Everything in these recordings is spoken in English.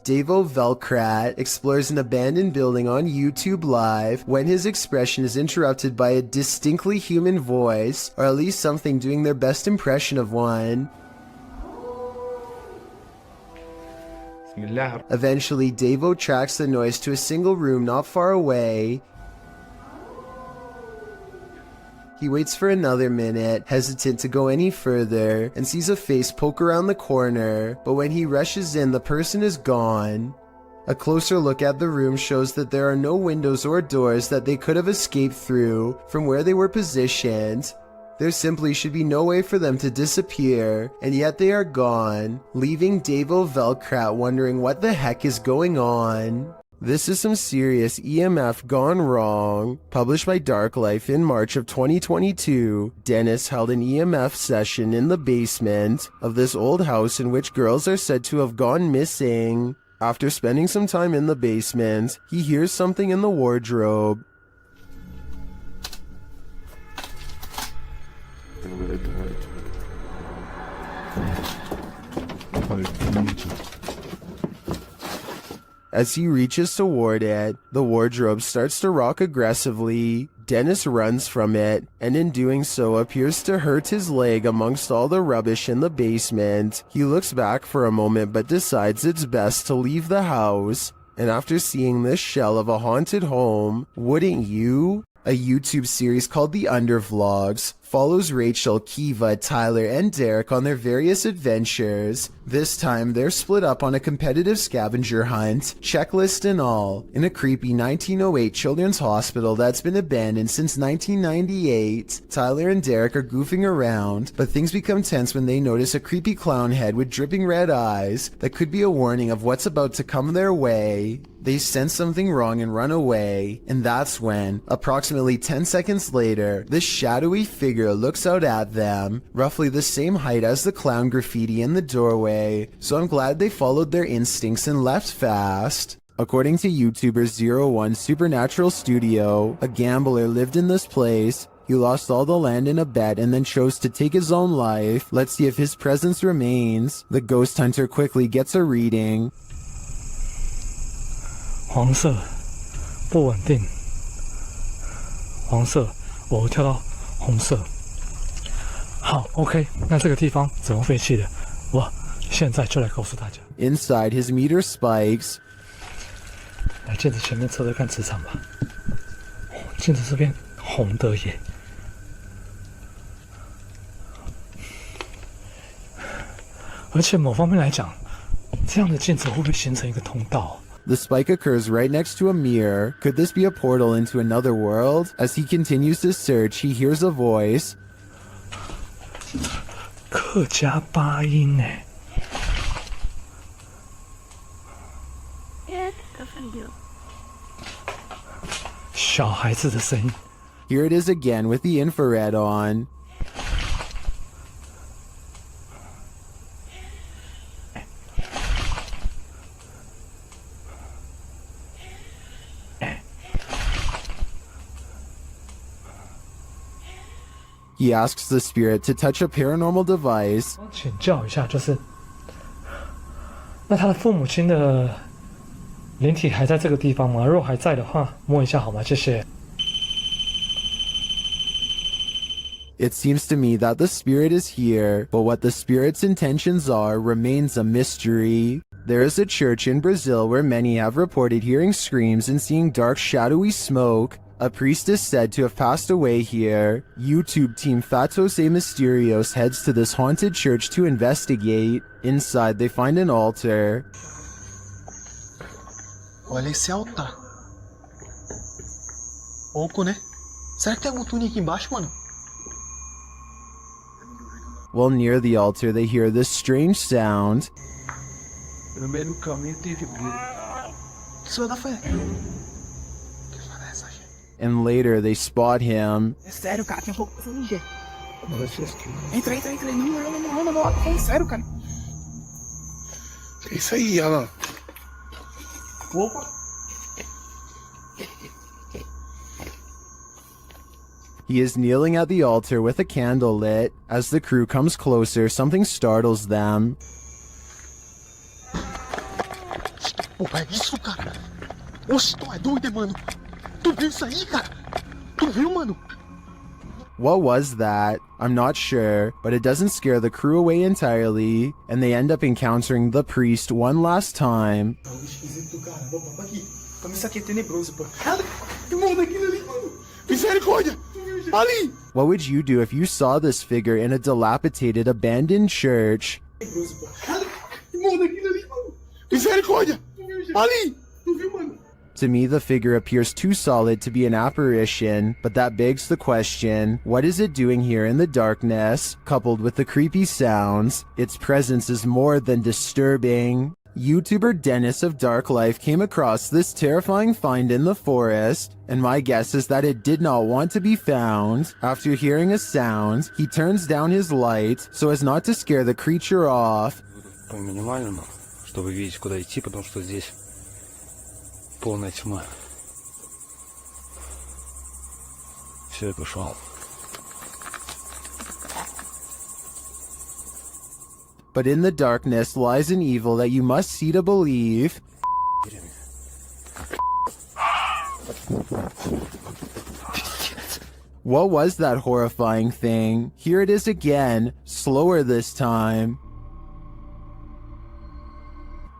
Davo Velkrat explores an abandoned building on YouTube Live when his expression is interrupted by a distinctly human voice, or at least something doing their best impression of one. Eventually, Davo tracks the noise to a single room not far away. He waits for another minute, hesitant to go any further, and sees a face poke around the corner, but when he rushes in, the person is gone. A closer look at the room shows that there are no windows or doors that they could have escaped through from where they were positioned. There simply should be no way for them to disappear, and yet they are gone, leaving Davo Velkrat wondering what the heck is going on. This is some serious EMF gone wrong. Published by Dark Life in March of 2022, Dennis held an EMF session in the basement of this old house in which girls are said to have gone missing. After spending some time in the basement, he hears something in the wardrobe. As he reaches toward it, the wardrobe starts to rock aggressively. Dennis runs from it, and in doing so appears to hurt his leg amongst all the rubbish in the basement. He looks back for a moment but decides it's best to leave the house. And after seeing this shell of a haunted home, wouldn't you? A YouTube series called The Undervlogs follows Rachel, Kiva, Tyler, and Derek on their various adventures. This time, they're split up on a competitive scavenger hunt, checklist and all, in a creepy 1908 children's hospital that's been abandoned since 1998. Tyler and Derek are goofing around, but things become tense when they notice a creepy clown head with dripping red eyes that could be a warning of what's about to come their way. They sense something wrong and run away, and that's when, approximately 10 seconds later, this shadowy figure looks out at them, roughly the same height as the clown graffiti in the doorway, so I'm glad they followed their instincts and left fast. According to YouTuber 01 Supernatural Studio, a gambler lived in this place. He lost all the land in a bet and then chose to take his own life. Let's see if his presence remains. The ghost hunter quickly gets a reading. 黄色，不稳定。黄色，我跳到红色。好 ，OK， 那这个地方怎么废弃的？我现在就来告诉大家。Inside, his meter spikes. 来镜子前面测测看磁场吧。镜子这边红的耶。而且某方面来讲，这样的镜子会不会形成一个通道？ The spike occurs right next to a mirror. Could this be a portal into another world? As he continues to search, he hears a voice. 客家八音呢？小孩子的声音。Here it is again with the infrared on. He asks the spirit to touch a paranormal device. 请教一下，就是那他的父母亲的灵体还在这个地方吗？如果还在的话，摸一下好吗？谢谢。It seems to me that the spirit is here, but what the spirit's intentions are remains a mystery. There is a church in Brazil where many have reported hearing screams and seeing dark shadowy smoke. A priest is said to have passed away here. YouTube team Fatos e Mysterios heads to this haunted church to investigate. Inside, they find an altar. Olha esse altar. Oco, né? Será que tem algum túnel aqui embaixo, mano? While near the altar, they hear this strange sound. No meio do caminho teve brilho. Senhor da fé. And later, they spot him. É sério, cara, tem um pouco de ninja. Entra. Não. É sério, cara. É isso aí, Alan. Opa. He is kneeling at the altar with a candle lit. As the crew comes closer, something startles them. Porra, é isso, cara? Oxe, tu é doido, mano? Tu viu isso aí, cara? Tu viu, mano? What was that? I'm not sure, but it doesn't scare the crew away entirely, and they end up encountering the priest one last time. Tá um esquisito do caramba, pô, aqui. Toma isso aqui, é tenebroso, pô. Cara, que mundo aquilo ali, mano. Misericórdia! Ali! What would you do if you saw this figure in a dilapidated, abandoned church? Tenebroso, pô. Cara, que mundo aquilo ali, mano. Misericórdia! Ali! Tu viu, mano? To me, the figure appears too solid to be an apparition, but that begs the question, what is it doing here in the darkness? Coupled with the creepy sounds, its presence is more than disturbing. YouTuber Dennis of Dark Life came across this terrifying find in the forest, and my guess is that it did not want to be found. After hearing a sound, he turns down his light so as not to scare the creature off. По минимальному, чтобы видеть, куда идти, потому что здесь полная тьма. Все, я пошел. But in the darkness lies an evil that you must see to believe. What was that horrifying thing? Here it is again, slower this time.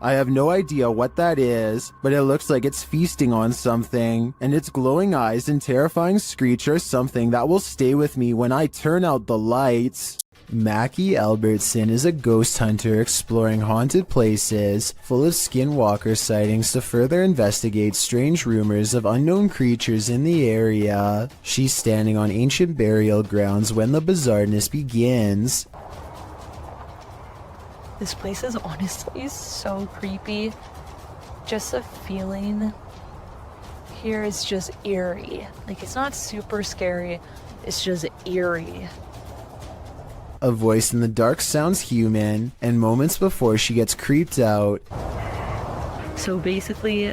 I have no idea what that is, but it looks like it's feasting on something, and its glowing eyes and terrifying screech are something that will stay with me when I turn out the lights. Mackie Albertson is a ghost hunter exploring haunted places, full of skinwalker sightings to further investigate strange rumors of unknown creatures in the area. She's standing on ancient burial grounds when the bizarreness begins. This place is honestly so creepy. Just the feeling here is just eerie. Like, it's not super scary, it's just eerie. A voice in the dark sounds human, and moments before she gets creeped out, So basically,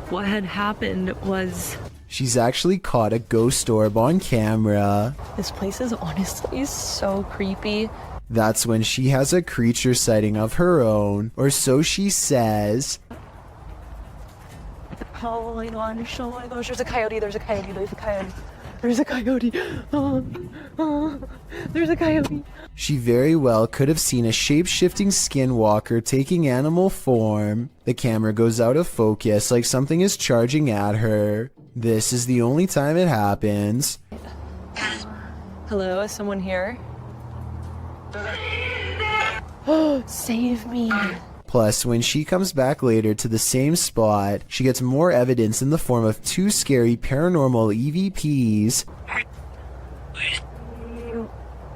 what had happened was she's actually caught a ghost orb on camera. this place is honestly so creepy. That's when she has a creature sighting of her own, or so she says. Oh my gosh, oh my gosh, there's a coyote, there's a coyote, there's a coyote. There's a coyote. There's a coyote. She very well could have seen a shape-shifting skinwalker taking animal form. The camera goes out of focus like something is charging at her. This is the only time it happens. Hello, is someone here? Save me. Plus, when she comes back later to the same spot, she gets more evidence in the form of two scary paranormal EVPs.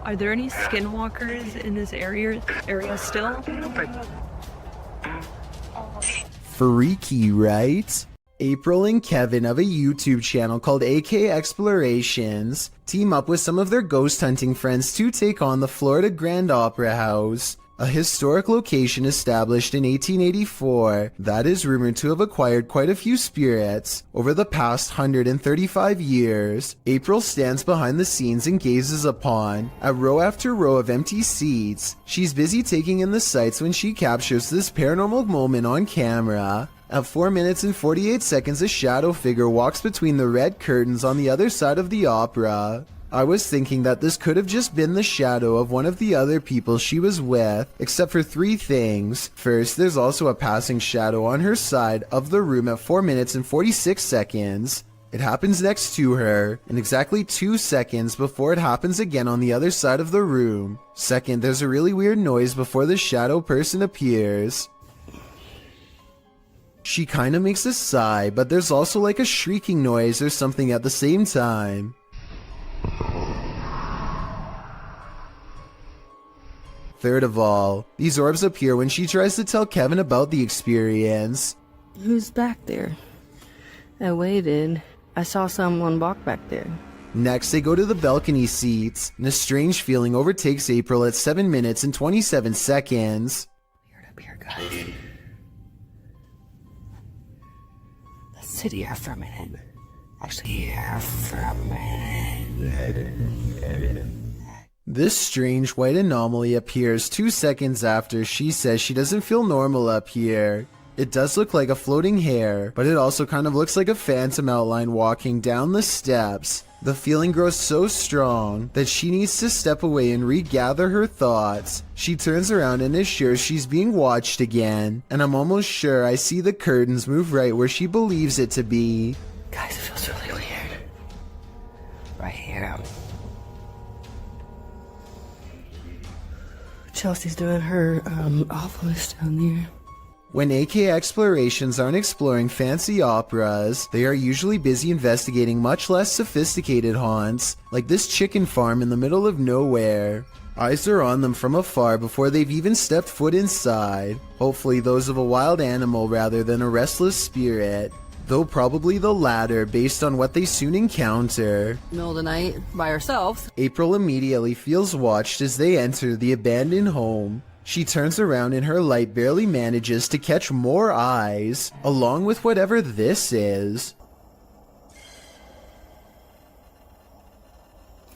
Are there any skinwalkers in this area still? Freaky, right? April and Kevin of a YouTube channel called AK Explorations team up with some of their ghost hunting friends to take on the Florida Grand Opera House, a historic location established in 1884 that is rumored to have acquired quite a few spirits over the past 135 years. April stands behind the scenes and gazes upon a row after row of empty seats. She's busy taking in the sights when she captures this paranormal moment on camera. At 4 minutes and 48 seconds, a shadow figure walks between the red curtains on the other side of the opera. I was thinking that this could have just been the shadow of one of the other people she was with, except for three things. First, there's also a passing shadow on her side of the room at 4 minutes and 46 seconds. It happens next to her, in exactly 2 seconds before it happens again on the other side of the room. Second, there's a really weird noise before the shadow person appears. She kinda makes a sigh, but there's also like a shrieking noise or something at the same time. Third of all, these orbs appear when she tries to tell Kevin about the experience. Who's back there? I waited. I saw someone walk back there. Next, they go to the balcony seats, and a strange feeling overtakes April at 7 minutes and 27 seconds. Weird up here, guys. Let's sit here for a minute. Actually, here for a minute. This strange white anomaly appears 2 seconds after she says she doesn't feel normal up here. It does look like a floating hair, but it also kind of looks like a phantom outline walking down the steps. The feeling grows so strong that she needs to step away and regather her thoughts. She turns around and is sure she's being watched again, and I'm almost sure I see the curtains move right where she believes it to be. Guys, it feels really weird. Right here. Chelsea's doing her awfulest down there. When AK Explorations aren't exploring fancy operas, they are usually busy investigating much less sophisticated haunts, like this chicken farm in the middle of nowhere. Eyes are on them from afar before they've even stepped foot inside, hopefully those of a wild animal rather than a restless spirit, though probably the latter based on what they soon encounter. Middle of the night, by ourselves. April immediately feels watched as they enter the abandoned home. She turns around and her light barely manages to catch more eyes, along with whatever this is.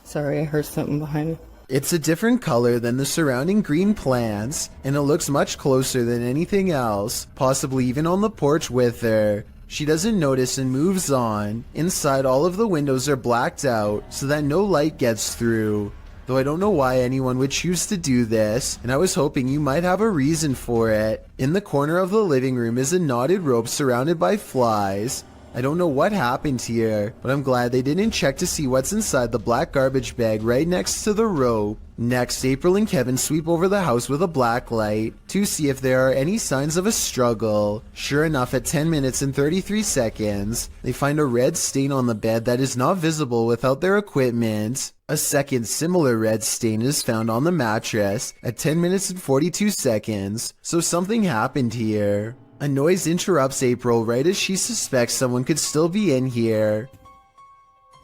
Sorry, I heard something behind me. It's a different color than the surrounding green plants, and it looks much closer than anything else, possibly even on the porch with her. She doesn't notice and moves on. Inside, all of the windows are blacked out so that no light gets through. Though I don't know why anyone would choose to do this, and I was hoping you might have a reason for it. In the corner of the living room is a knotted rope surrounded by flies. I don't know what happened here, but I'm glad they didn't check to see what's inside the black garbage bag right next to the rope. Next, April and Kevin sweep over the house with a black light to see if there are any signs of a struggle. Sure enough, at 10 minutes and 33 seconds, they find a red stain on the bed that is not visible without their equipment. A second similar red stain is found on the mattress at 10 minutes and 42 seconds, so something happened here. A noise interrupts April right as she suspects someone could still be in here.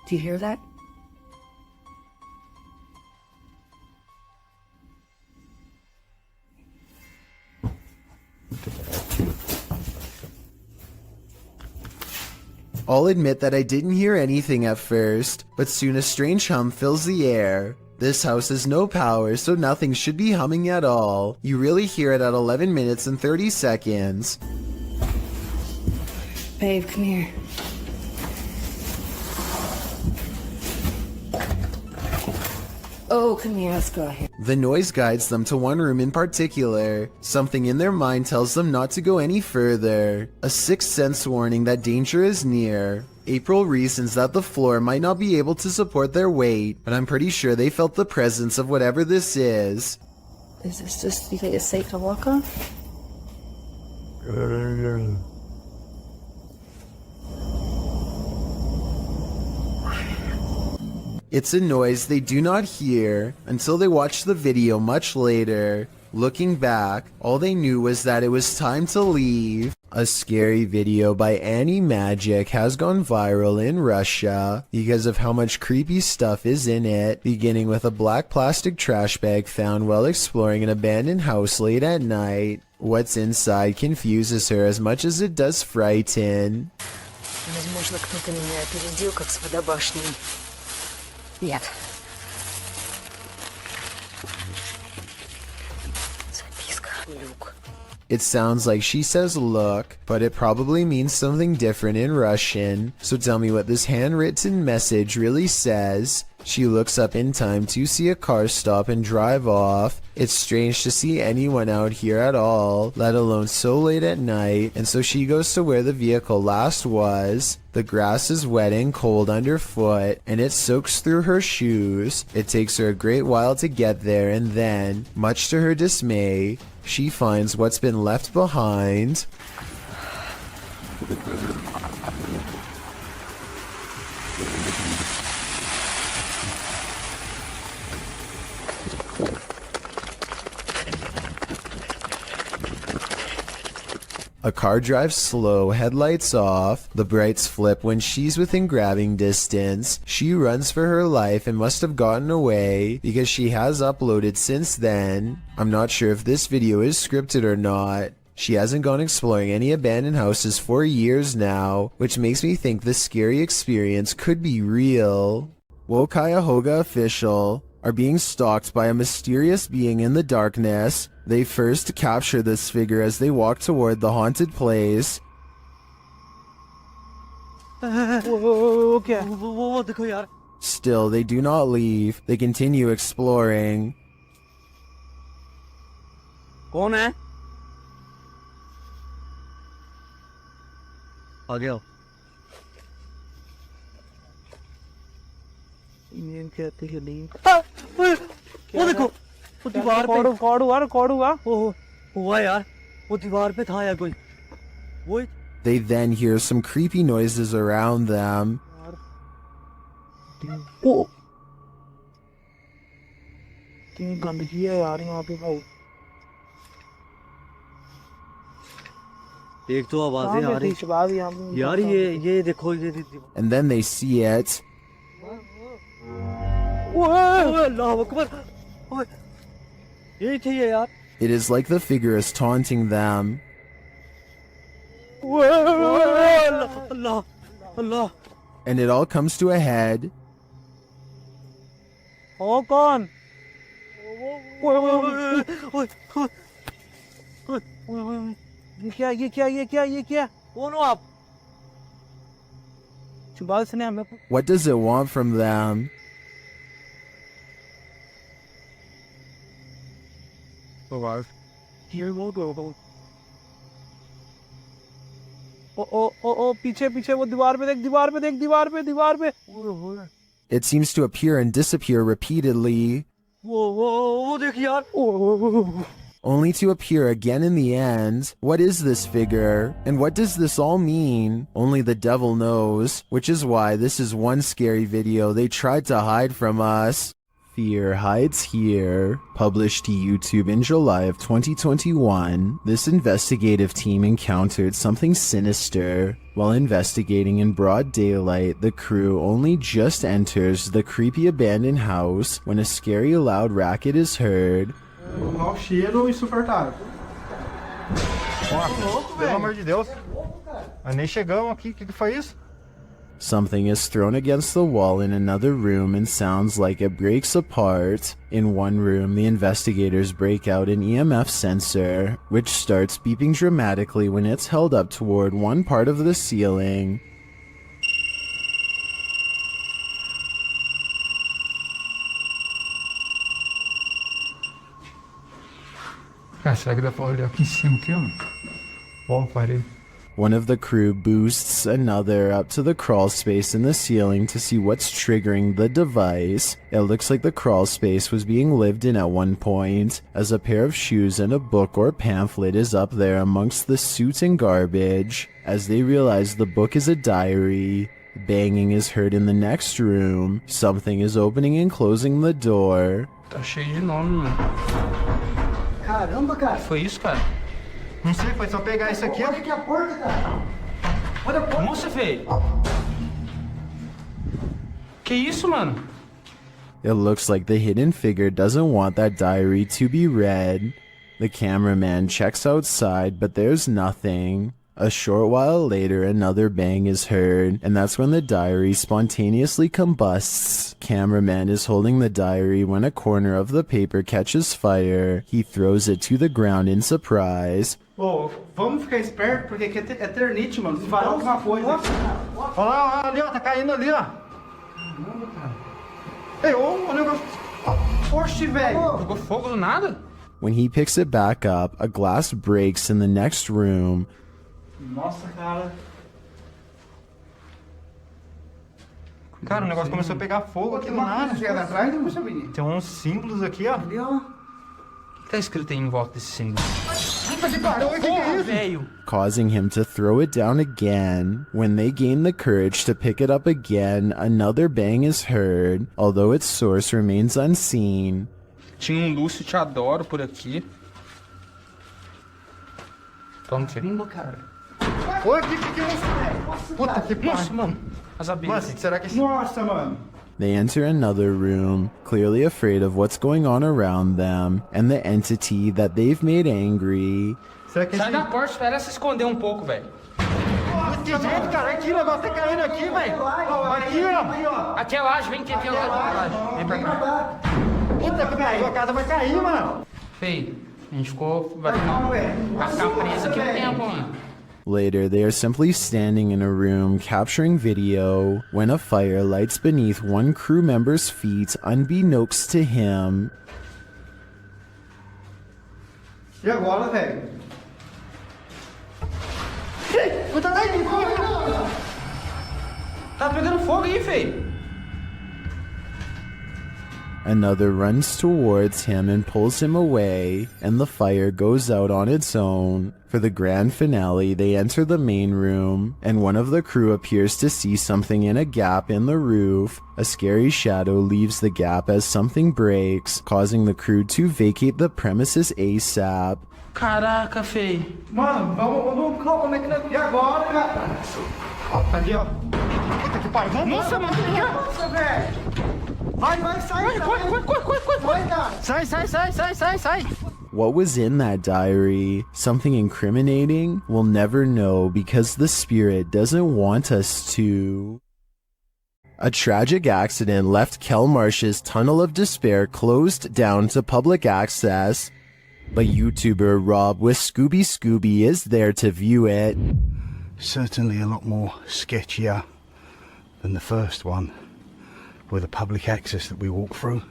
Do you hear that? I'll admit that I didn't hear anything at first, but soon a strange hum fills the air. This house has no power, so nothing should be humming at all. You really hear it at 11 minutes and 30 seconds. Babe, come here. Oh, come here, let's go here. The noise guides them to one room in particular. Something in their mind tells them not to go any further. A sixth sense warning that danger is near. April reasons that the floor might not be able to support their weight, but I'm pretty sure they felt the presence of whatever this is. Is this just, you think it's safe to walk on? It's a noise they do not hear until they watch the video much later. Looking back, all they knew was that it was time to leave. A scary video by Annie Magic has gone viral in Russia because of how much creepy stuff is in it, beginning with a black plastic trash bag found while exploring an abandoned house late at night. What's inside confuses her as much as it does frighten. Возможно, кто-то меня опередил, как с водобашней. Нет. Записка. Люк. It sounds like she says look, but it probably means something different in Russian, so tell me what this handwritten message really says. She looks up in time to see a car stop and drive off. It's strange to see anyone out here at all, let alone so late at night, and so she goes to where the vehicle last was. The grass is wet and cold underfoot, and it soaks through her shoes. It takes her a great while to get there, and then, much to her dismay, she finds what's been left behind. A car drives slow, headlights off. The brights flip when she's within grabbing distance. She runs for her life and must have gotten away because she has uploaded since then. I'm not sure if this video is scripted or not. She hasn't gone exploring any abandoned houses for years now, which makes me think this scary experience could be real. Cuyahoga official are being stalked by a mysterious being in the darkness. They first capture this figure as they walk toward the haunted place. Still, they do not leave. They continue exploring. कौन है? आ गया। Indian कहते हैं नहीं। वो देखो, वो दीवार पे कौड़ हुआ। ओ हुआ यार, वो दीवार पे था या कोई। वो They then hear some creepy noises around them. ओ कितनी गंदगी है यार यहाँ पे भाई। एक तो आवाजें आ रही यार, ये देखो ये And then they see it. अल्लाह अकबर, यही थी ये यार। It is like the figure is taunting them. Allah Allah. And it all comes to a head. ओ कौन? ये क्या? कौन हो आप? चुबाल से ने हमें। What does it want from them? ओ पीछे वो दीवार पे। It seems to appear and disappear repeatedly, वो देख यार। only to appear again in the end. What is this figure? And what does this all mean? Only the devil knows, which is why this is one scary video they tried to hide from us. Fear Hides Here, published to YouTube in July of 2021, this investigative team encountered something sinister. While investigating in broad daylight, the crew only just enters the creepy abandoned house when a scary loud racket is heard. Mau cheiro insuportável. Pelo amor de Deus. Mas nem chegamos aqui, o que foi isso? Something is thrown against the wall in another room and sounds like it breaks apart. In one room, the investigators break out an EMF sensor, which starts beeping dramatically when it's held up toward one part of the ceiling. Cara, será que dá pra olhar aqui em cima aqui, ó? Ó, parei. One of the crew boosts another up to the crawl space in the ceiling to see what's triggering the device. It looks like the crawl space was being lived in at one point, as a pair of shoes and a book or pamphlet is up there amongst the soot and garbage. As they realize the book is a diary, banging is heard in the next room. Something is opening and closing the door. Tá cheio de nome, mano. Caramba, cara. Foi isso, cara? Não sei, foi só pegar isso aqui. Olha aqui a porta, cara. Olha a porta. Nossa, velho. Que isso, mano? It looks like the hidden figure doesn't want that diary to be read. The cameraman checks outside, but there's nothing. A short while later, another bang is heard, and that's when the diary spontaneously combusts. Cameraman is holding the diary when a corner of the paper catches fire. He throws it to the ground in surprise. Ô, vamos ficar esperto, porque aqui é eternite, mano. Se vai alguma coisa. Olha lá, ali, ó, tá caindo ali, ó. Caramba, cara. Ei, ô, o negócio. Oxe, velho. Pegou fogo do nada? When he picks it back up, a glass breaks in the next room. Nossa, cara. Cara, o negócio começou a pegar fogo aqui do nada. Tem uns símbolos aqui, ó. Ali, ó. O que tá escrito aí em volta desse símbolo? Porra, velho! Causing him to throw it down again. When they gain the courage to pick it up again, another bang is heard, although its source remains unseen. Tinha Lúcio Te Adoro por aqui. Toma, filho. cara. Olha aqui, que é isso? Puta que pariu. Mano, as abelhas. Mas será que esse... Nossa, mano. They enter another room, clearly afraid of what's going on around them, and the entity that they've made angry. Será que Sai da porta, espera se esconder um pouco, velho. Que jeito, cara? Aqui, o negócio tá caindo aqui, velho. Aqui, ó. Aqui é laje, vem aqui, laje. Vem pra cá. Puta que pariu, a casa vai cair, mano. Fei, A gente vai ficar preso aqui um tempo, mano. Later, they are simply standing in a room capturing video when a fire lights beneath one crew member's feet unbeknownst to him. E agora, velho? Tá pegando fogo aí, feio. Another runs towards him and pulls him away, and the fire goes out on its own. For the grand finale, they enter the main room, and one of the crew appears to see something in a gap in the roof. A scary shadow leaves the gap as something breaks, causing the crew to vacate the premises ASAP. Caraca, feio. Mano, vamos como é que... E agora, cara? Aqui, ó. Puta que pariu. Nossa, mano, que é? Nossa, velho. Vai, sai, sai. What was in that diary? Something incriminating? We'll never know because the spirit doesn't want us to. A tragic accident left Kelmarsh's Tunnel of Despair closed down to public access, but YouTuber Rob with Scooby is there to view it. Certainly a lot more sketchier than the first one, with the public access that we walk through.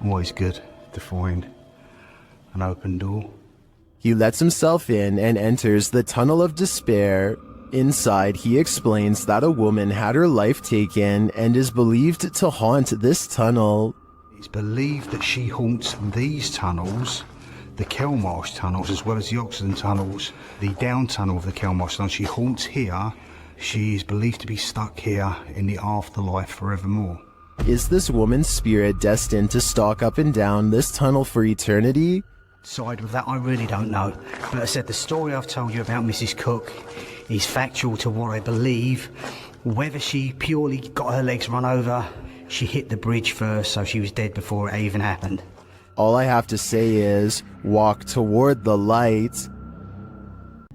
Always good to find an open door. He lets himself in and enters the Tunnel of Despair. Inside, he explains that a woman had her life taken and is believed to haunt this tunnel. It's believed that she haunts these tunnels, the Kelmarsh tunnels, as well as the Oxenden tunnels, the down tunnel of the Kelmarsh tunnel. She haunts here. She is believed to be stuck here in the afterlife forevermore. Is this woman's spirit destined to stalk up and down this tunnel for eternity? Side with that, I really don't know. But I said the story I've told you about Mrs. Cook is factual to what I believe. Whether she purely got her legs run over, she hit the bridge first, so she was dead before it even happened. All I have to say is, walk toward the light.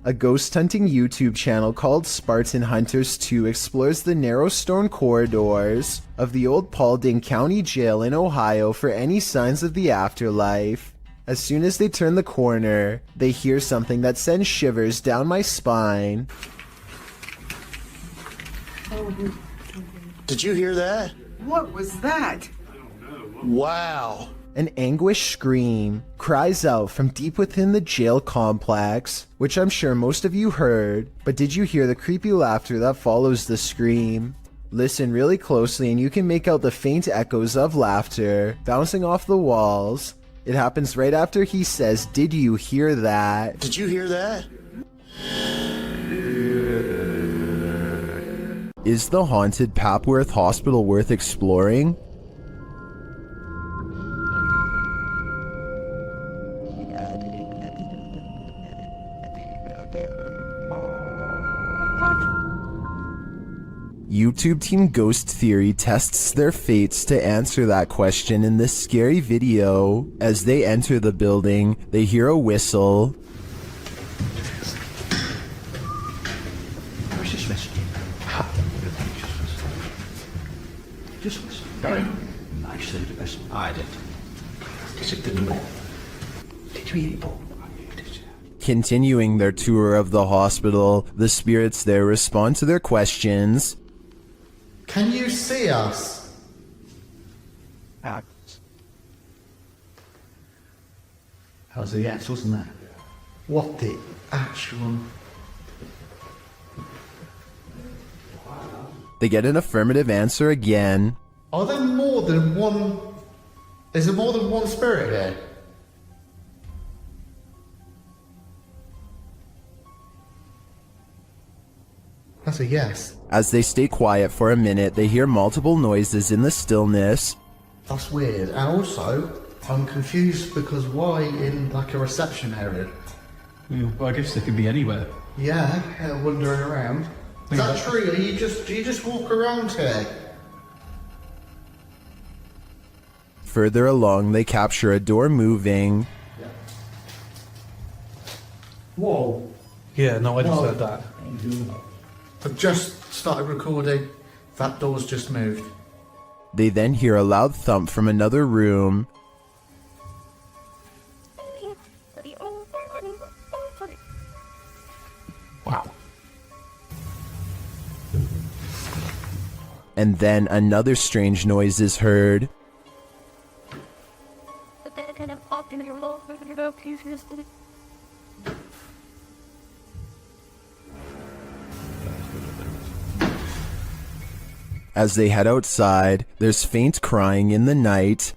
A ghost hunting YouTube channel called Spartan Hunters 2 explores the narrow stone corridors of the old Paulding County Jail in Ohio for any signs of the afterlife. As soon as they turn the corner, they hear something that sends shivers down my spine. Did you hear that? What was that? Wow. An anguished scream cries out from deep within the jail complex, which I'm sure most of you heard, but did you hear the creepy laughter that follows the scream? Listen really closely and you can make out the faint echoes of laughter bouncing off the walls. It happens right after he says, "Did you hear that?" Did you hear that? Is the haunted Papworth Hospital worth exploring? YouTube Team Ghost Theory tests their fates to answer that question in this scary video. As they enter the building, they hear a whistle. Where's this message? Just listen. I said the best. I did. Because it didn't work. Did you eat Paul? Continuing their tour of the hospital, the spirits there respond to their questions. Can you see us? That was the yes, wasn't that? What the actual... They get an affirmative answer again. Are there more than one... Is there more than one spirit here? That's a yes. As they stay quiet for a minute, they hear multiple noises in the stillness. That's weird. And also, I'm confused because why in like a reception area? Well, I guess they could be anywhere. Yeah, wandering around. Is that true? Do you just walk around here? Further along, they capture a door moving. Whoa. Yeah, no, I just heard that. I've just started recording. That door's just moved. They then hear a loud thump from another room. and then another strange noise is heard. As they head outside, there's faint crying in the night.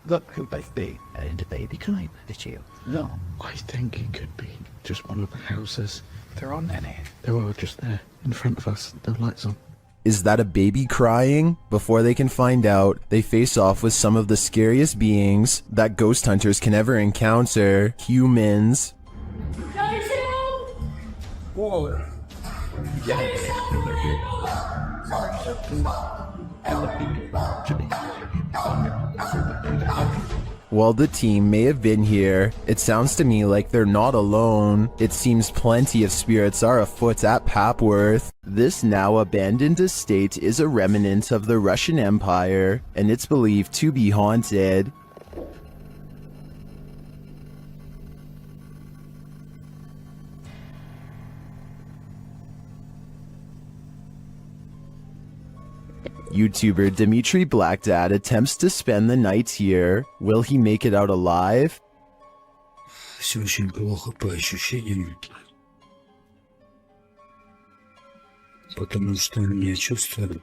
That could be a baby crying, did you? No. I think it could be just one of the houses. There aren't any. They were just there, in front of us, no lights on. Is that a baby crying? Before they can find out, they face off with some of the scariest beings that ghost hunters can ever encounter, humans. Whoa. While the team may have been here, it sounds to me like they're not alone. It seems plenty of spirits are afoot at Papworth. This now abandoned estate is a remnant of the Russian Empire, and it's believed to be haunted. YouTuber Dimitri Blackdad attempts to spend the night here. Will he make it out alive? Все очень плохо по ощущениям, потому что я чувствую,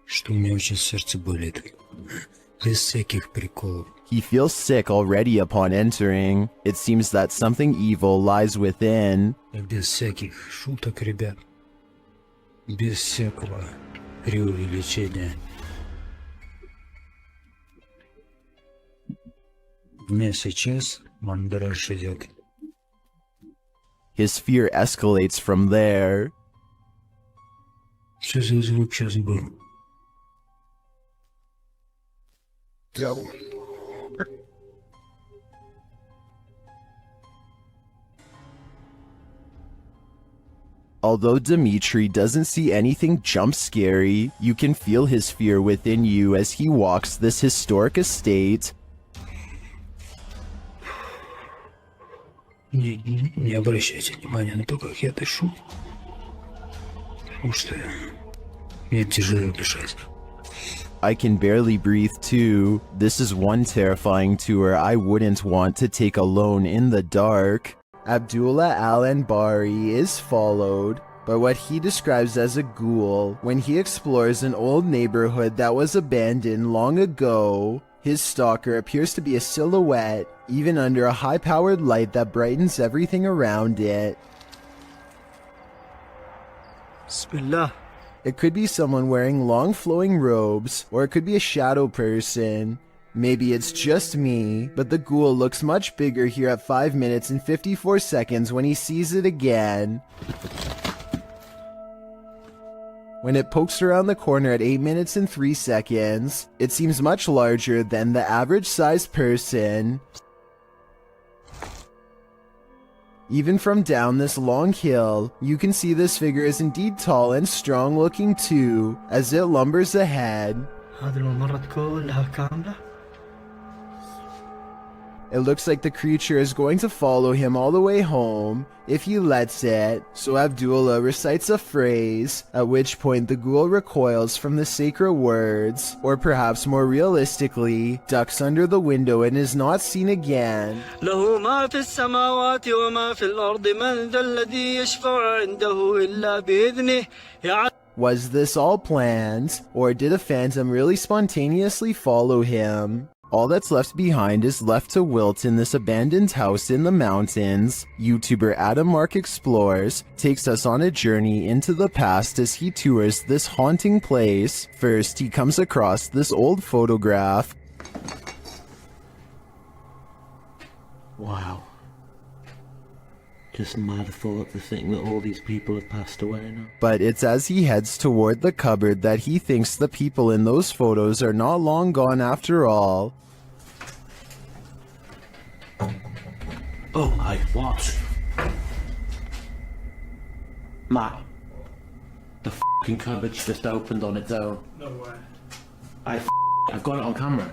что у меня очень сердце болит. Без всяких приколов. He feels sick already upon entering. It seems that something evil lies within. Без всяких шуток, ребят. Без всякого преувеличения. У меня сейчас мандраж идет. His fear escalates from there. Что за звук сейчас был? Although Dimitri doesn't see anything jump scary, you can feel his fear within you as he walks this historic estate. Не обращайте внимания на то, как я дышу. Потому что мне тяжело дышать. I can barely breathe too. This is one terrifying tour I wouldn't want to take alone in the dark. Abdullah Al-Anbari is followed by what he describes as a ghoul when he explores an old neighborhood that was abandoned long ago. His stalker appears to be a silhouette, even under a high-powered light that brightens everything around it. Bismillah. It could be someone wearing long flowing robes, or it could be a shadow person. Maybe it's just me, but the ghoul looks much bigger here at 5 minutes and 54 seconds when he sees it again. When it pokes around the corner at 8 minutes and 3 seconds, it seems much larger than the average sized person. Even from down this long hill, you can see this figure is indeed tall and strong looking too, as it lumbers ahead. It looks like the creature is going to follow him all the way home, if he lets it, so Abdullah recites a phrase, at which point the ghoul recoils from the sacred words, or perhaps more realistically, ducks under the window and is not seen again. Was this all planned, or did a phantom really spontaneously follow him? All that's left behind is left to wilt in this abandoned house in the mountains. YouTuber Adam Mark Explores takes us on a journey into the past as he tours this haunting place. First, he comes across this old photograph. Wow. Just mad thought to think that all these people have passed away now. But it's as he heads toward the cupboard that he thinks the people in those photos are not long gone after all. Oh my, what? Matt, the fucking cupboard's just opened on its own. No way. I've got it on camera.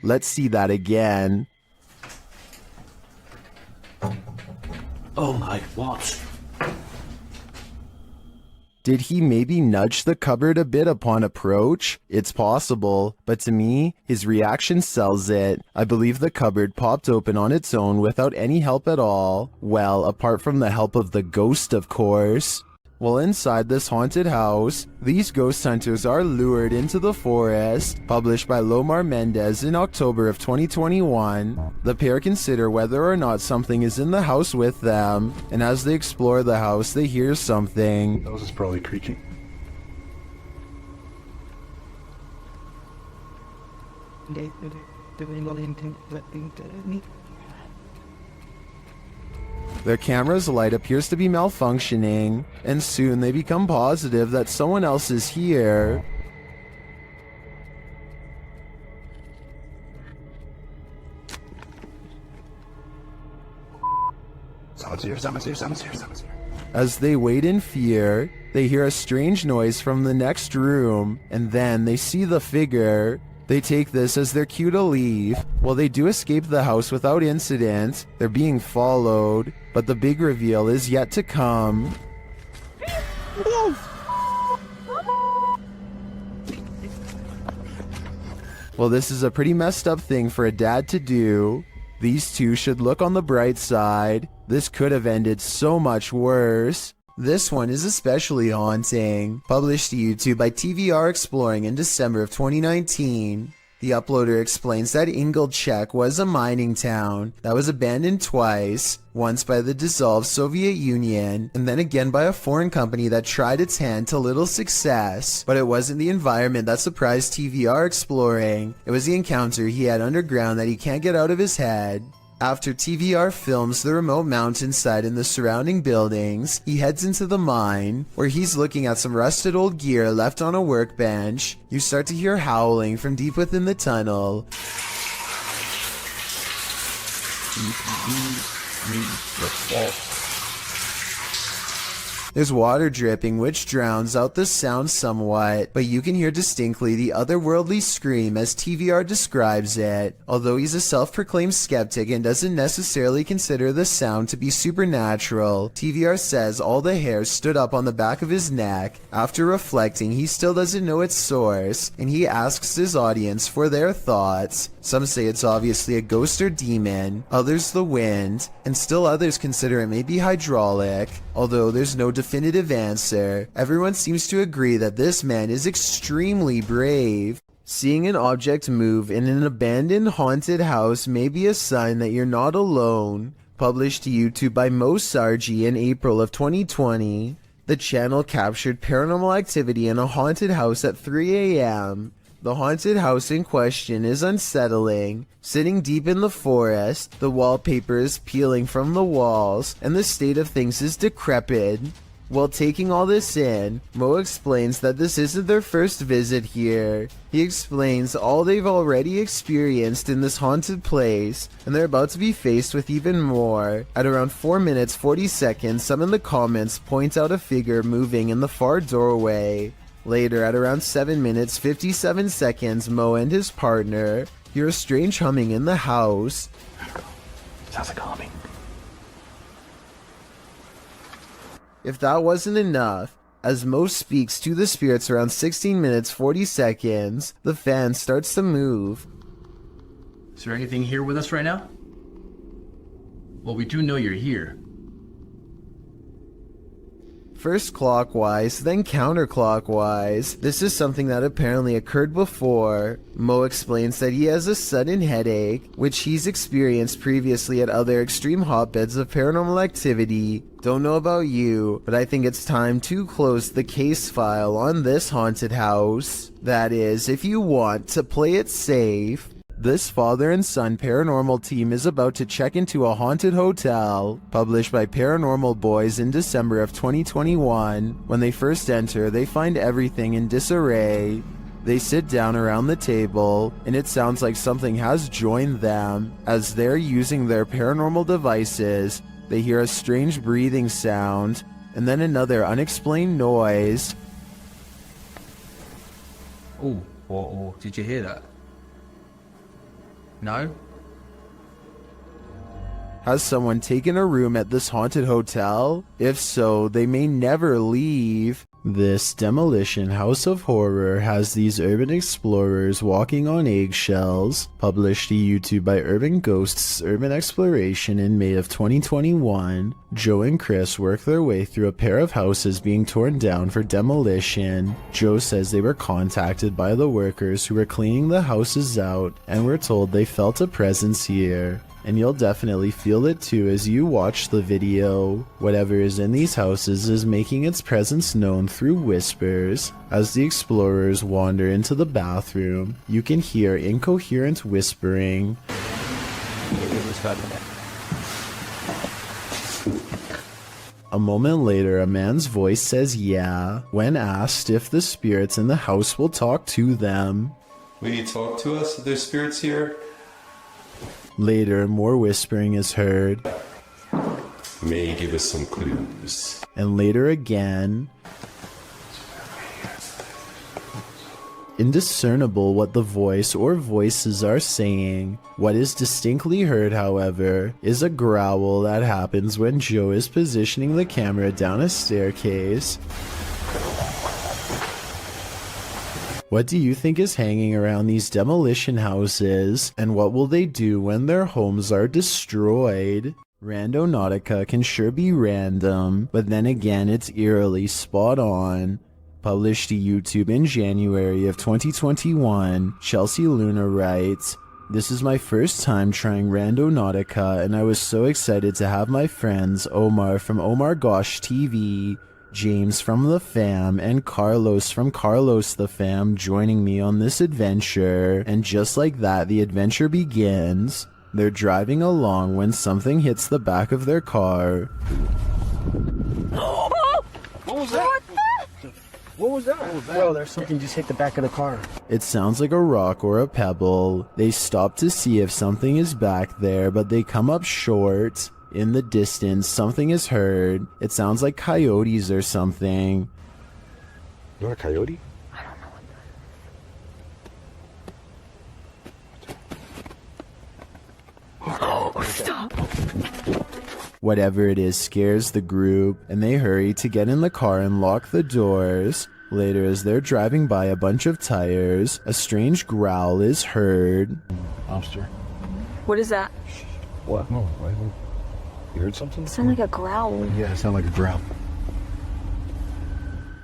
Let's see that again. Oh my, what? Did he maybe nudge the cupboard a bit upon approach? It's possible, but to me, his reaction sells it. I believe the cupboard popped open on its own without any help at all. Well, apart from the help of the ghost, of course. Well, inside this haunted house, these ghost hunters are lured into the forest, published by Lomar Mendez in October of 2021. The pair consider whether or not something is in the house with them, and as they explore the house, they hear something. That was just probably creaking. Their camera's light appears to be malfunctioning, and soon they become positive that someone else is here. Someone's here. As they wait in fear, they hear a strange noise from the next room, and then they see the figure. They take this as their cue to leave. While they do escape the house without incident, they're being followed, but the big reveal is yet to come. Well, this is a pretty messed up thing for a dad to do. These two should look on the bright side. This could have ended so much worse. This one is especially haunting. Published to YouTube by TVR Exploring in December of 2019. The uploader explains that Ingolchek was a mining town that was abandoned twice, once by the dissolved Soviet Union, and then again by a foreign company that tried its hand to little success. But it wasn't the environment that surprised TVR Exploring, it was the encounter he had underground that he can't get out of his head. After TVR films the remote mountainside and the surrounding buildings, he heads into the mine, where he's looking at some rusted old gear left on a workbench. You start to hear howling from deep within the tunnel. There's water dripping, which drowns out the sound somewhat, but you can hear distinctly the otherworldly scream as TVR describes it. Although he's a self-proclaimed skeptic and doesn't necessarily consider the sound to be supernatural, TVR says all the hairs stood up on the back of his neck. After reflecting, he still doesn't know its source, and he asks his audience for their thoughts. Some say it's obviously a ghost or demon, others the wind, and still others consider it may be hydraulic. Although there's no definitive answer, everyone seems to agree that this man is extremely brave. Seeing an object move in an abandoned haunted house may be a sign that you're not alone. Published to YouTube by Mo Sargi in April of 2020. The channel captured paranormal activity in a haunted house at 3 a.m. The haunted house in question is unsettling. Sitting deep in the forest, the wallpaper is peeling from the walls, and the state of things is decrepit. While taking all this in, Mo explains that this isn't their first visit here. He explains all they've already experienced in this haunted place, and they're about to be faced with even more. At around 4 minutes 40 seconds, some in the comments point out a figure moving in the far doorway. Later, at around 7 minutes 57 seconds, Mo and his partner hear a strange humming in the house. Sounds like humming. If that wasn't enough, as Mo speaks to the spirits around 16 minutes 40 seconds, the fan starts to move. Is there anything here with us right now? Well, we do know you're here. First clockwise, then counterclockwise. This is something that apparently occurred before. Mo explains that he has a sudden headache, which he's experienced previously at other extreme hotbeds of paranormal activity. Don't know about you, but I think it's time to close the case file on this haunted house. That is, if you want to play it safe. This father and son paranormal team is about to check into a haunted hotel. Published by Paranormal Boys in December of 2021. When they first enter, they find everything in disarray. They sit down around the table, and it sounds like something has joined them. As they're using their paranormal devices, they hear a strange breathing sound, and then another unexplained noise. Oh, did you hear that? No? Has someone taken a room at this haunted hotel? If so, they may never leave. This Demolition House of Horror has these urban explorers walking on eggshells, published to YouTube by Urban Ghosts Urban Exploration in May of 2021. Joe and Chris work their way through a pair of houses being torn down for demolition. Joe says they were contacted by the workers who were cleaning the houses out and were told they felt a presence here. And you'll definitely feel it too as you watch the video. Whatever is in these houses is making its presence known through whispers. As the explorers wander into the bathroom, you can hear incoherent whispering. A moment later, a man's voice says yeah, when asked if the spirits in the house will talk to them. Will you talk to us if there's spirits here? Later, more whispering is heard. May give us some clues. And later again. Indiscernible what the voice or voices are saying. What is distinctly heard, however, is a growl that happens when Joe is positioning the camera down a staircase. What do you think is hanging around these demolition houses, and what will they do when their homes are destroyed? Randonautica can sure be random, but then again it's eerily spot on. Published to YouTube in January of 2021, Chelsea Luna writes, "This is my first time trying Randonautica, and I was so excited to have my friends Omar from Omar Gosh TV, James from The Fam, and Carlos from Carlos The Fam joining me on this adventure, and just like that the adventure begins. They're driving along when something hits the back of their car." What was that? What was that? Bro, there's something just hit the back of the car. It sounds like a rock or a pebble. They stop to see if something is back there, but they come up short. In the distance, something is heard. It sounds like coyotes or something. You want a coyote? Oh, stop. Whatever it is scares the group, and they hurry to get in the car and lock the doors. Later, as they're driving by a bunch of tires, a strange growl is heard. Lobster. What is that? What? No, you heard something? It sounded like a growl. Yeah, it sounded like a growl.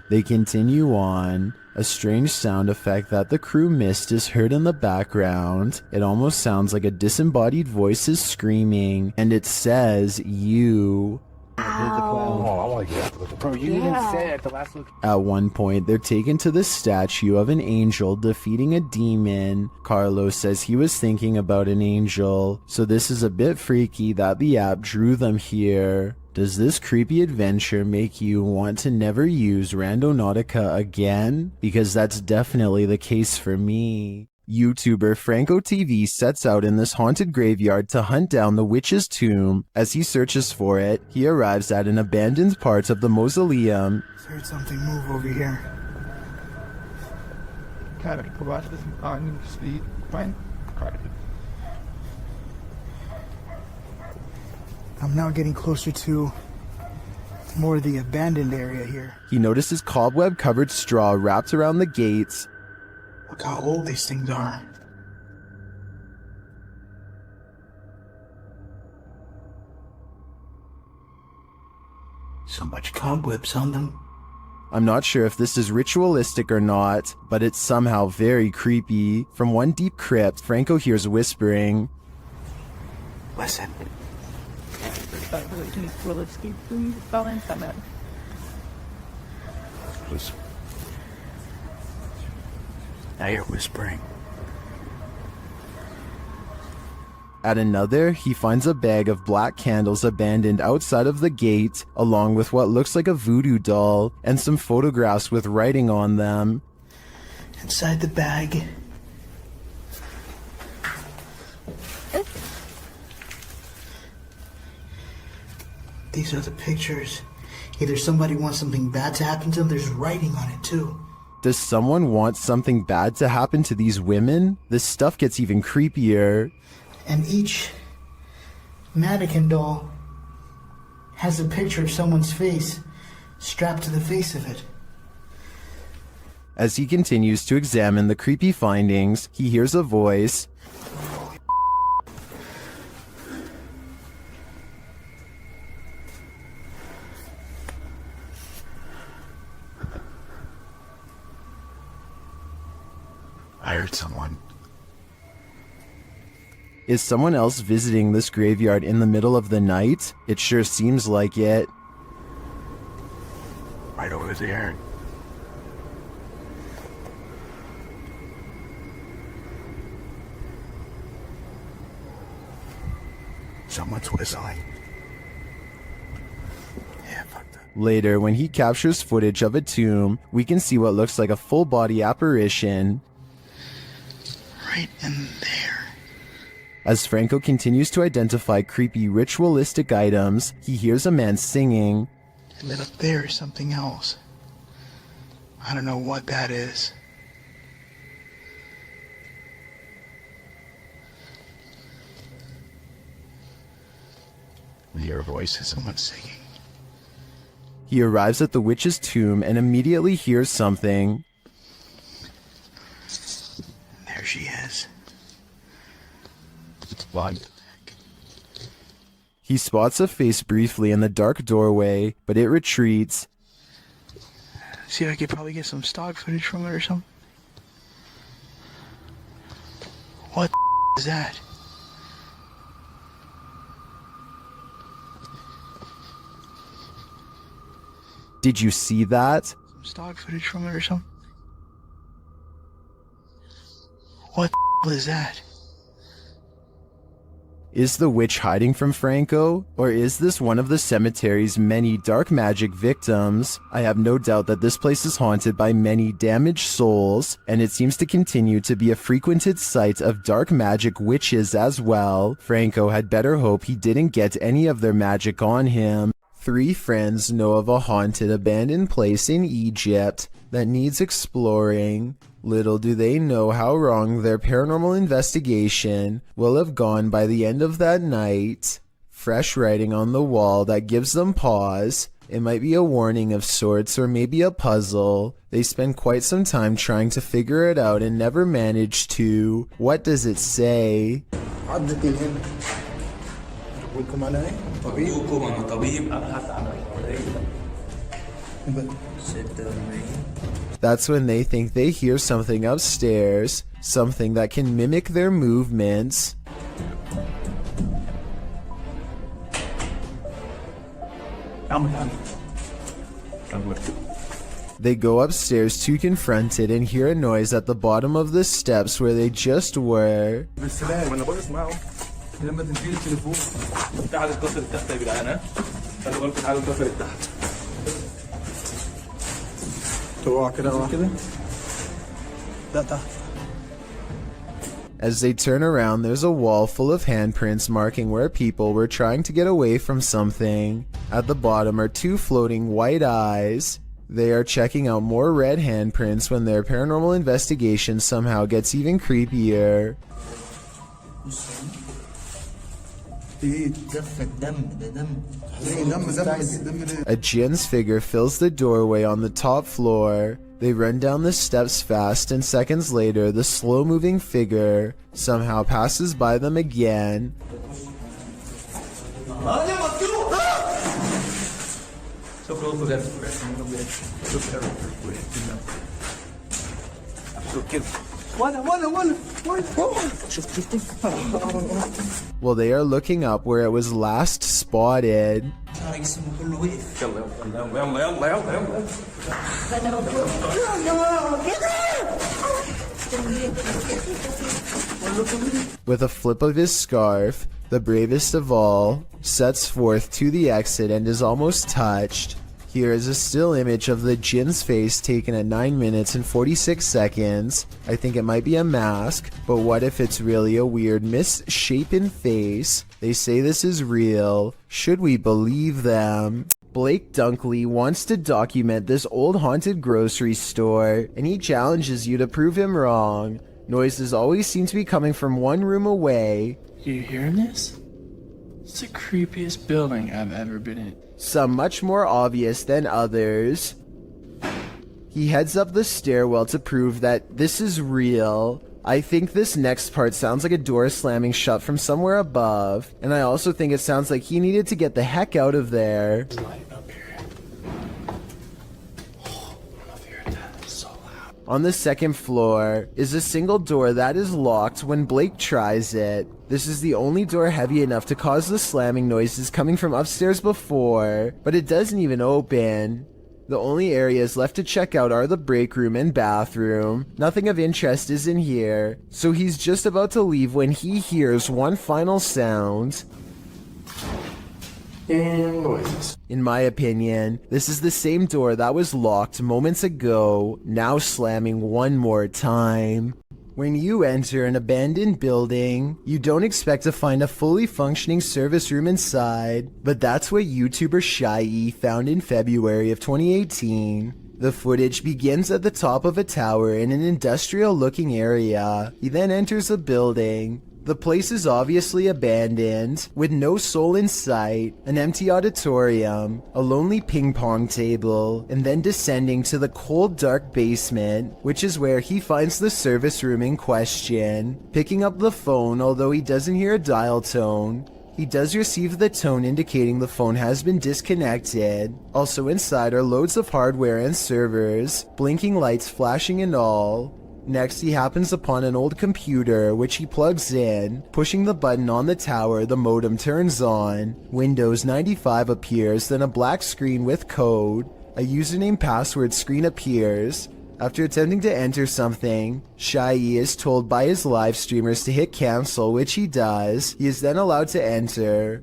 They continue on. A strange sound effect that the crew missed is heard in the background. It almost sounds like a disembodied voice is screaming, and it says, "You." Oh, I want to get that. Bro, you didn't say it at the last look. At one point, they're taken to the statue of an angel defeating a demon. Carlos says he was thinking about an angel, so this is a bit freaky that the app drew them here. Does this creepy adventure make you want to never use Randonautica again? Because that's definitely the case for me. YouTuber Franco TV sets out in this haunted graveyard to hunt down the witch's tomb. As he searches for it, he arrives at an abandoned part of the mausoleum. Heard something move over here. I'm now getting closer to more of the abandoned area here. He notices cobweb-covered straw wrapped around the gates. Look how old these things are. So much cobwebs on them. I'm not sure if this is ritualistic or not, but it's somehow very creepy. From one deep crypt, Franco hears whispering. Listen. Listen. Now you're whispering. At another, he finds a bag of black candles abandoned outside of the gate, along with what looks like a voodoo doll, and some photographs with writing on them. Inside the bag. These are the pictures. Either somebody wants something bad to happen to them, there's writing on it too. Does someone want something bad to happen to these women? This stuff gets even creepier. And each mannequin doll has a picture of someone's face strapped to the face of it. As he continues to examine the creepy findings, he hears a voice. I heard someone. Is someone else visiting this graveyard in the middle of the night? It sure seems like it. Right over there. Someone's whistling. Yeah, fuck that. Later, when he captures footage of a tomb, we can see what looks like a full-body apparition. Right in there. As Franco continues to identify creepy ritualistic items, he hears a man singing. And then up there is something else. I don't know what that is. Your voice is someone singing. He arrives at the witch's tomb and immediately hears something. There she is. What? He spots a face briefly in the dark doorway, but it retreats. See, I could probably get some stock footage from it or something. What is that? Did you see that? Some stock footage from it or something. What was that? Is the witch hiding from Franco? Or is this one of the cemetery's many dark magic victims? I have no doubt that this place is haunted by many damaged souls, and it seems to continue to be a frequented site of dark magic witches as well. Franco had better hope he didn't get any of their magic on him. 3 friends know of a haunted abandoned place in Egypt that needs exploring. Little do they know how wrong their paranormal investigation will have gone by the end of that night. Fresh writing on the wall that gives them pause. It might be a warning of sorts or maybe a puzzle. They spend quite some time trying to figure it out and never manage to. What does it say? That's when they think they hear something upstairs, something that can mimic their movements. They go upstairs to confront it and hear a noise at the bottom of the steps where they just were. As they turn around, there's a wall full of handprints marking where people were trying to get away from something. At the bottom are 2 floating white eyes. They are checking out more red handprints when their paranormal investigation somehow gets even creepier. A Jin's figure fills the doorway on the top floor. They run down the steps fast, and seconds later, the slow-moving figure somehow passes by them again. Well, they are looking up where it was last spotted. With a flip of his scarf, the bravest of all sets forth to the exit and is almost touched. Here is a still image of the Jin's face taken at 9 minutes and 46 seconds. I think it might be a mask, but what if it's really a weird misshapen face? They say this is real. Should we believe them? Blake Dunkley wants to document this old haunted grocery store, and he challenges you to prove him wrong. Noises always seem to be coming from one room away. You hearing this? It's the creepiest building I've ever been in. Some much more obvious than others. He heads up the stairwell to prove that this is real. I think this next part sounds like a door slamming shut from somewhere above, and I also think it sounds like he needed to get the heck out of there. On the second floor is a single door that is locked when Blake tries it. This is the only door heavy enough to cause the slamming noises coming from upstairs before, but it doesn't even open. The only areas left to check out are the break room and bathroom. Nothing of interest is in here, so he's just about to leave when he hears one final sound. And noises. In my opinion, this is the same door that was locked moments ago, now slamming one more time. When you enter an abandoned building, you don't expect to find a fully functioning service room inside, but that's what YouTuber Shy found in February of 2018. The footage begins at the top of a tower in an industrial-looking area. He then enters a building. The place is obviously abandoned, with no soul in sight, an empty auditorium, a lonely ping pong table, and then descending to the cold dark basement, which is where he finds the service room in question. Picking up the phone, although he doesn't hear a dial tone, he does receive the tone indicating the phone has been disconnected. Also inside are loads of hardware and servers, blinking lights flashing and all. Next, he happens upon an old computer, which he plugs in. Pushing the button on the tower, the modem turns on. Windows 95 appears, then a black screen with code. A username password screen appears. After attempting to enter something, Shy is told by his live streamers to hit cancel, which he does. He is then allowed to enter.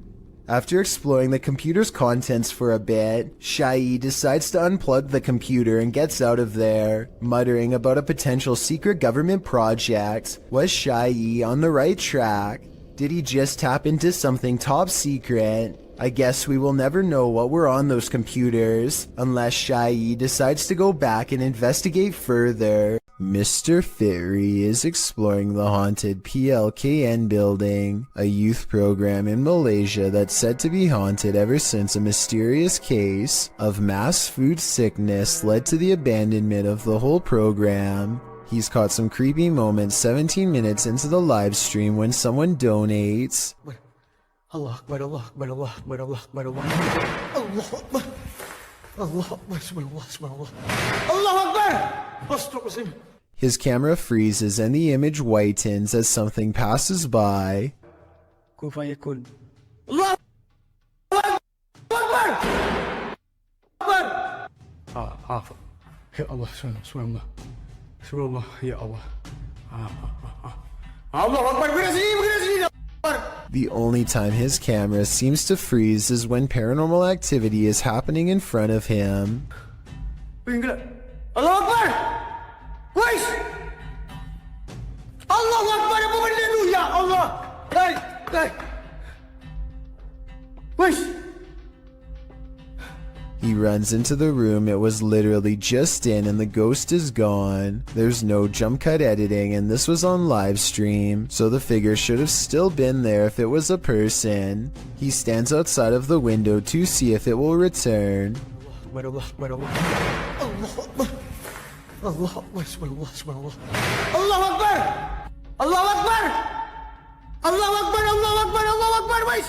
After exploring the computer's contents for a bit, Shy decides to unplug the computer and gets out of there, muttering about a potential secret government project. Was Shy on the right track? Did he just tap into something top secret? I guess we will never know what were on those computers, unless Shy decides to go back and investigate further. Mr. Fitry is exploring the haunted PLKN building, a youth program in Malaysia that's said to be haunted ever since a mysterious case of mass food sickness led to the abandonment of the whole program. He's caught some creepy moments 17 minutes into the live stream when someone donates. Allah Akbar, Allah Akbar, Allah Akbar, Allah Akbar, Allah Akbar, Allah Akbar, Subhanallah, Allah Akbar, Astaghfirullah. His camera freezes and the image whitens as something passes by. Kun fayakun. Allah Akbar! Akbar! Ya Allah, Subhanallah. Subhanallah, Ya Allah. Allah Akbar, begini sini. The only time his camera seems to freeze is when paranormal activity is happening in front of him. Allah Akbar! Wais! Allah Akbar, apa benda tu? Ya Allah! Hey! Wais! He runs into the room it was literally just in and the ghost is gone. There's no jump cut editing and this was on live stream, so the figure should have still been there if it was a person. He stands outside of the window to see if it will return. Allah Akbar, Allah Akbar. Allah Akbar, Subhanallah. Allah Akbar! Allah Akbar! Allah Akbar, Allah Akbar, Allah Akbar, wait!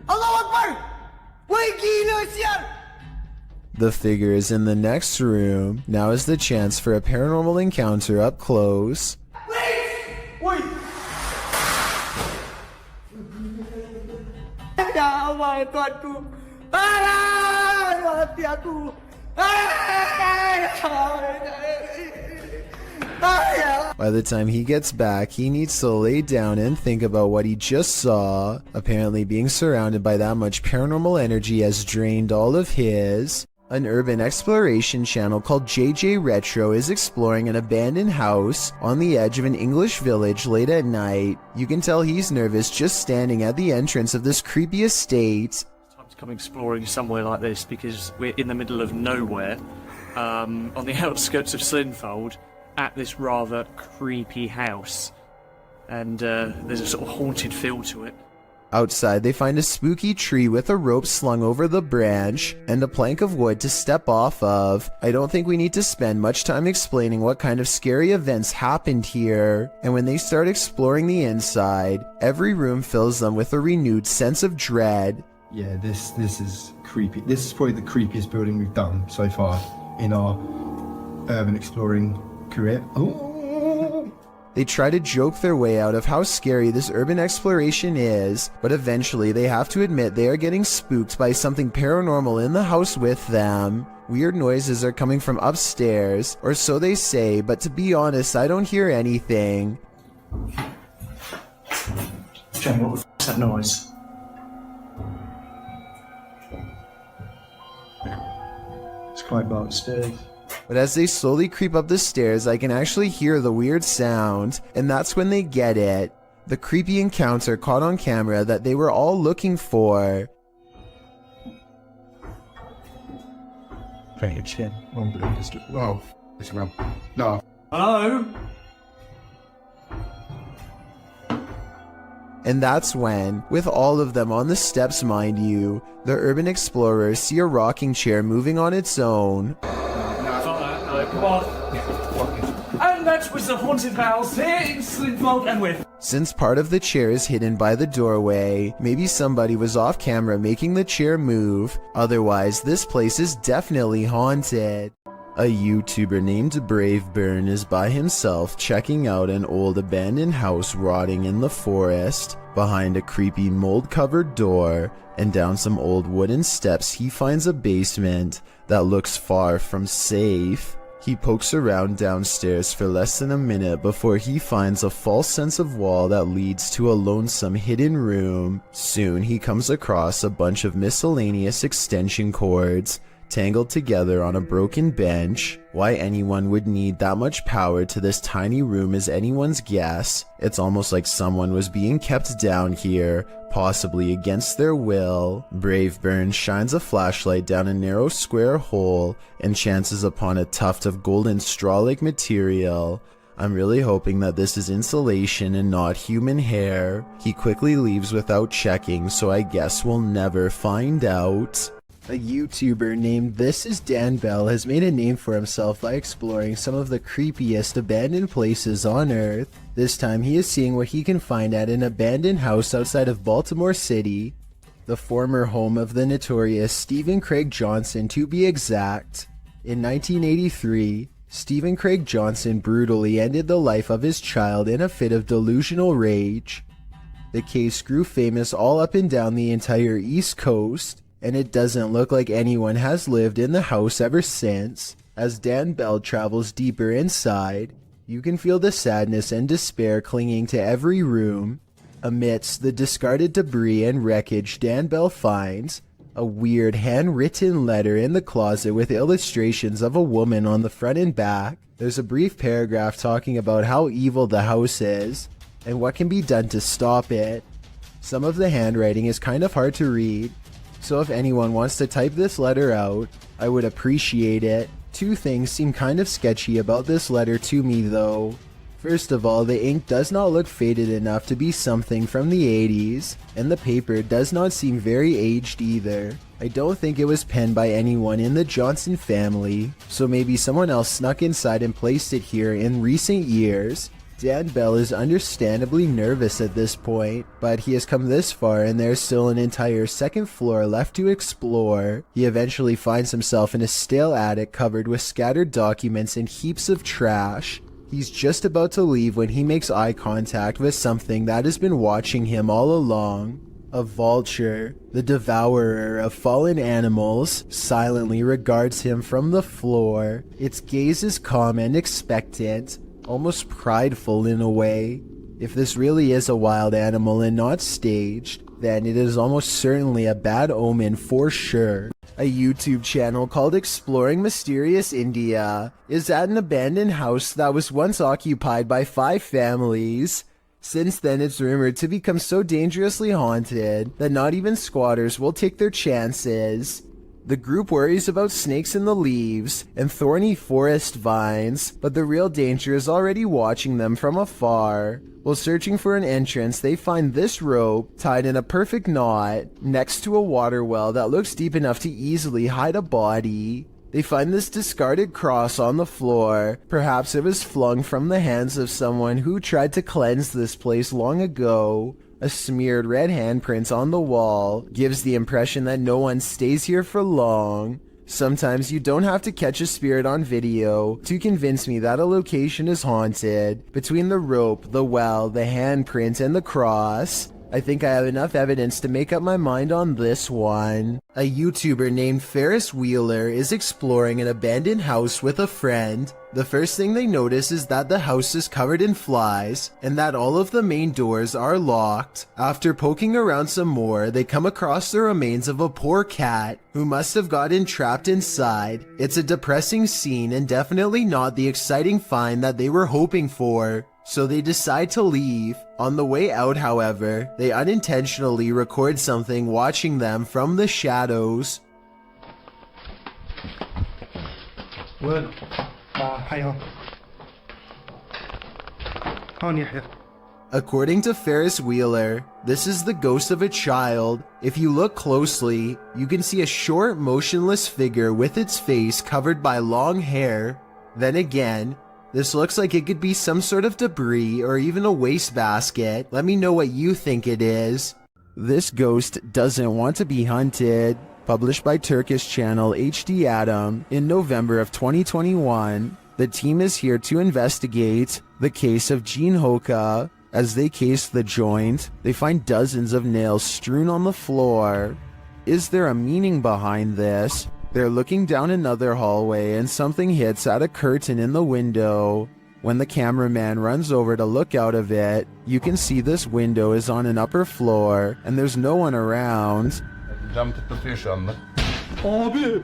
Allah Akbar! Wait, gila siap! The figure is in the next room. Now is the chance for a paranormal encounter up close. Wait! Ya Allah, Tuanku! Hati aku! By the time he gets back, he needs to lay down and think about what he just saw. Apparently being surrounded by that much paranormal energy has drained all of his. An urban exploration channel called JJ Retro is exploring an abandoned house on the edge of an English village late at night. You can tell he's nervous just standing at the entrance of this creepy estate. Come exploring somewhere like this because we're in the middle of nowhere, on the outskirts of Slinfold, at this rather creepy house, and there's a sort of haunted feel to it. Outside, they find a spooky tree with a rope slung over the branch and a plank of wood to step off of. I don't think we need to spend much time explaining what kind of scary events happened here. And when they start exploring the inside, every room fills them with a renewed sense of dread. Yeah, this is creepy. This is probably the creepiest building we've done so far in our urban exploring career. They try to joke their way out of how scary this urban exploration is, but eventually they have to admit they are getting spooked by something paranormal in the house with them. Weird noises are coming from upstairs, or so they say, but to be honest, I don't hear anything. Jen, what the f***'s that noise? It's quite about upstairs. But as they slowly creep up the stairs, I can actually hear the weird sound, and that's when they get it. The creepy encounter caught on camera that they were all looking for. Very chin. Whoa. It's around. No. Hello? And that's when, with all of them on the steps mind you, the urban explorers see a rocking chair moving on its own. Come on. And that was the haunted house here in Slinfold and with. Since part of the chair is hidden by the doorway, maybe somebody was off camera making the chair move. Otherwise, this place is definitely haunted. A YouTuber named Braveburn is by himself checking out an old abandoned house rotting in the forest. Behind a creepy mold-covered door and down some old wooden steps, he finds a basement that looks far from safe. He pokes around downstairs for less than a minute before he finds a false sense of wall that leads to a lonesome hidden room. Soon he comes across a bunch of miscellaneous extension cords tangled together on a broken bench. Why anyone would need that much power to this tiny room is anyone's guess. It's almost like someone was being kept down here, possibly against their will. Braveburn shines a flashlight down a narrow square hole and chances upon a tuft of golden straw-like material. I'm really hoping that this is insulation and not human hair. He quickly leaves without checking, so I guess we'll never find out. A YouTuber named This Is Dan Bell has made a name for himself by exploring some of the creepiest abandoned places on Earth. This time he is seeing what he can find at an abandoned house outside of Baltimore City, the former home of the notorious Stephen Craig Johnson to be exact. In 1983, Stephen Craig Johnson brutally ended the life of his child in a fit of delusional rage. The case grew famous all up and down the entire East Coast, and it doesn't look like anyone has lived in the house ever since. As Dan Bell travels deeper inside, you can feel the sadness and despair clinging to every room. Amidst the discarded debris and wreckage, Dan Bell finds a weird handwritten letter in the closet with illustrations of a woman on the front and back. There's a brief paragraph talking about how evil the house is and what can be done to stop it. Some of the handwriting is kind of hard to read, so if anyone wants to type this letter out, I would appreciate it. Two things seem kind of sketchy about this letter to me though. First of all, the ink does not look faded enough to be something from the 80s, and the paper does not seem very aged either. I don't think it was penned by anyone in the Johnson family, so maybe someone else snuck inside and placed it here in recent years. Dan Bell is understandably nervous at this point, but he has come this far and there's still an entire second floor left to explore. He eventually finds himself in a stale attic covered with scattered documents and heaps of trash. He's just about to leave when he makes eye contact with something that has been watching him all along. A vulture, the devourer of fallen animals, silently regards him from the floor. Its gaze is calm and expectant, almost prideful in a way. If this really is a wild animal and not staged, then it is almost certainly a bad omen for sure. A YouTube channel called Exploring Mysterious India is at an abandoned house that was once occupied by 5 families. Since then, it's rumored to become so dangerously haunted that not even squatters will take their chances. The group worries about snakes in the leaves and thorny forest vines, but the real danger is already watching them from afar. While searching for an entrance, they find this rope tied in a perfect knot next to a water well that looks deep enough to easily hide a body. They find this discarded cross on the floor. Perhaps it was flung from the hands of someone who tried to cleanse this place long ago. A smeared red handprint on the wall gives the impression that no one stays here for long. Sometimes you don't have to catch a spirit on video to convince me that a location is haunted. Between the rope, the well, the handprint, and the cross, I think I have enough evidence to make up my mind on this one. A YouTuber named Ferris Wheeler is exploring an abandoned house with a friend. The first thing they notice is that the house is covered in flies and that all of the main doors are locked. After poking around some more, they come across the remains of a poor cat who must have gotten trapped inside. It's a depressing scene and definitely not the exciting find that they were hoping for. So they decide to leave. On the way out, however, they unintentionally record something watching them from the shadows. وين؟ حي هون يحيى. According to Ferris Wheeler, this is the ghost of a child. If you look closely, you can see a short, motionless figure with its face covered by long hair. Then again, this looks like it could be some sort of debris or even a wastebasket. Let me know what you think it is. This ghost doesn't want to be hunted. Published by Turkish channel HD Adam in November of 2021, the team is here to investigate the case of Jin-infested. As they case the joint, they find dozens of nails strewn on the floor. Is there a meaning behind this? They're looking down another hallway and something hits at a curtain in the window. When the cameraman runs over to look out of it, you can see this window is on an upper floor and there's no one around. Cam tıklatıyor şu anda. Abi!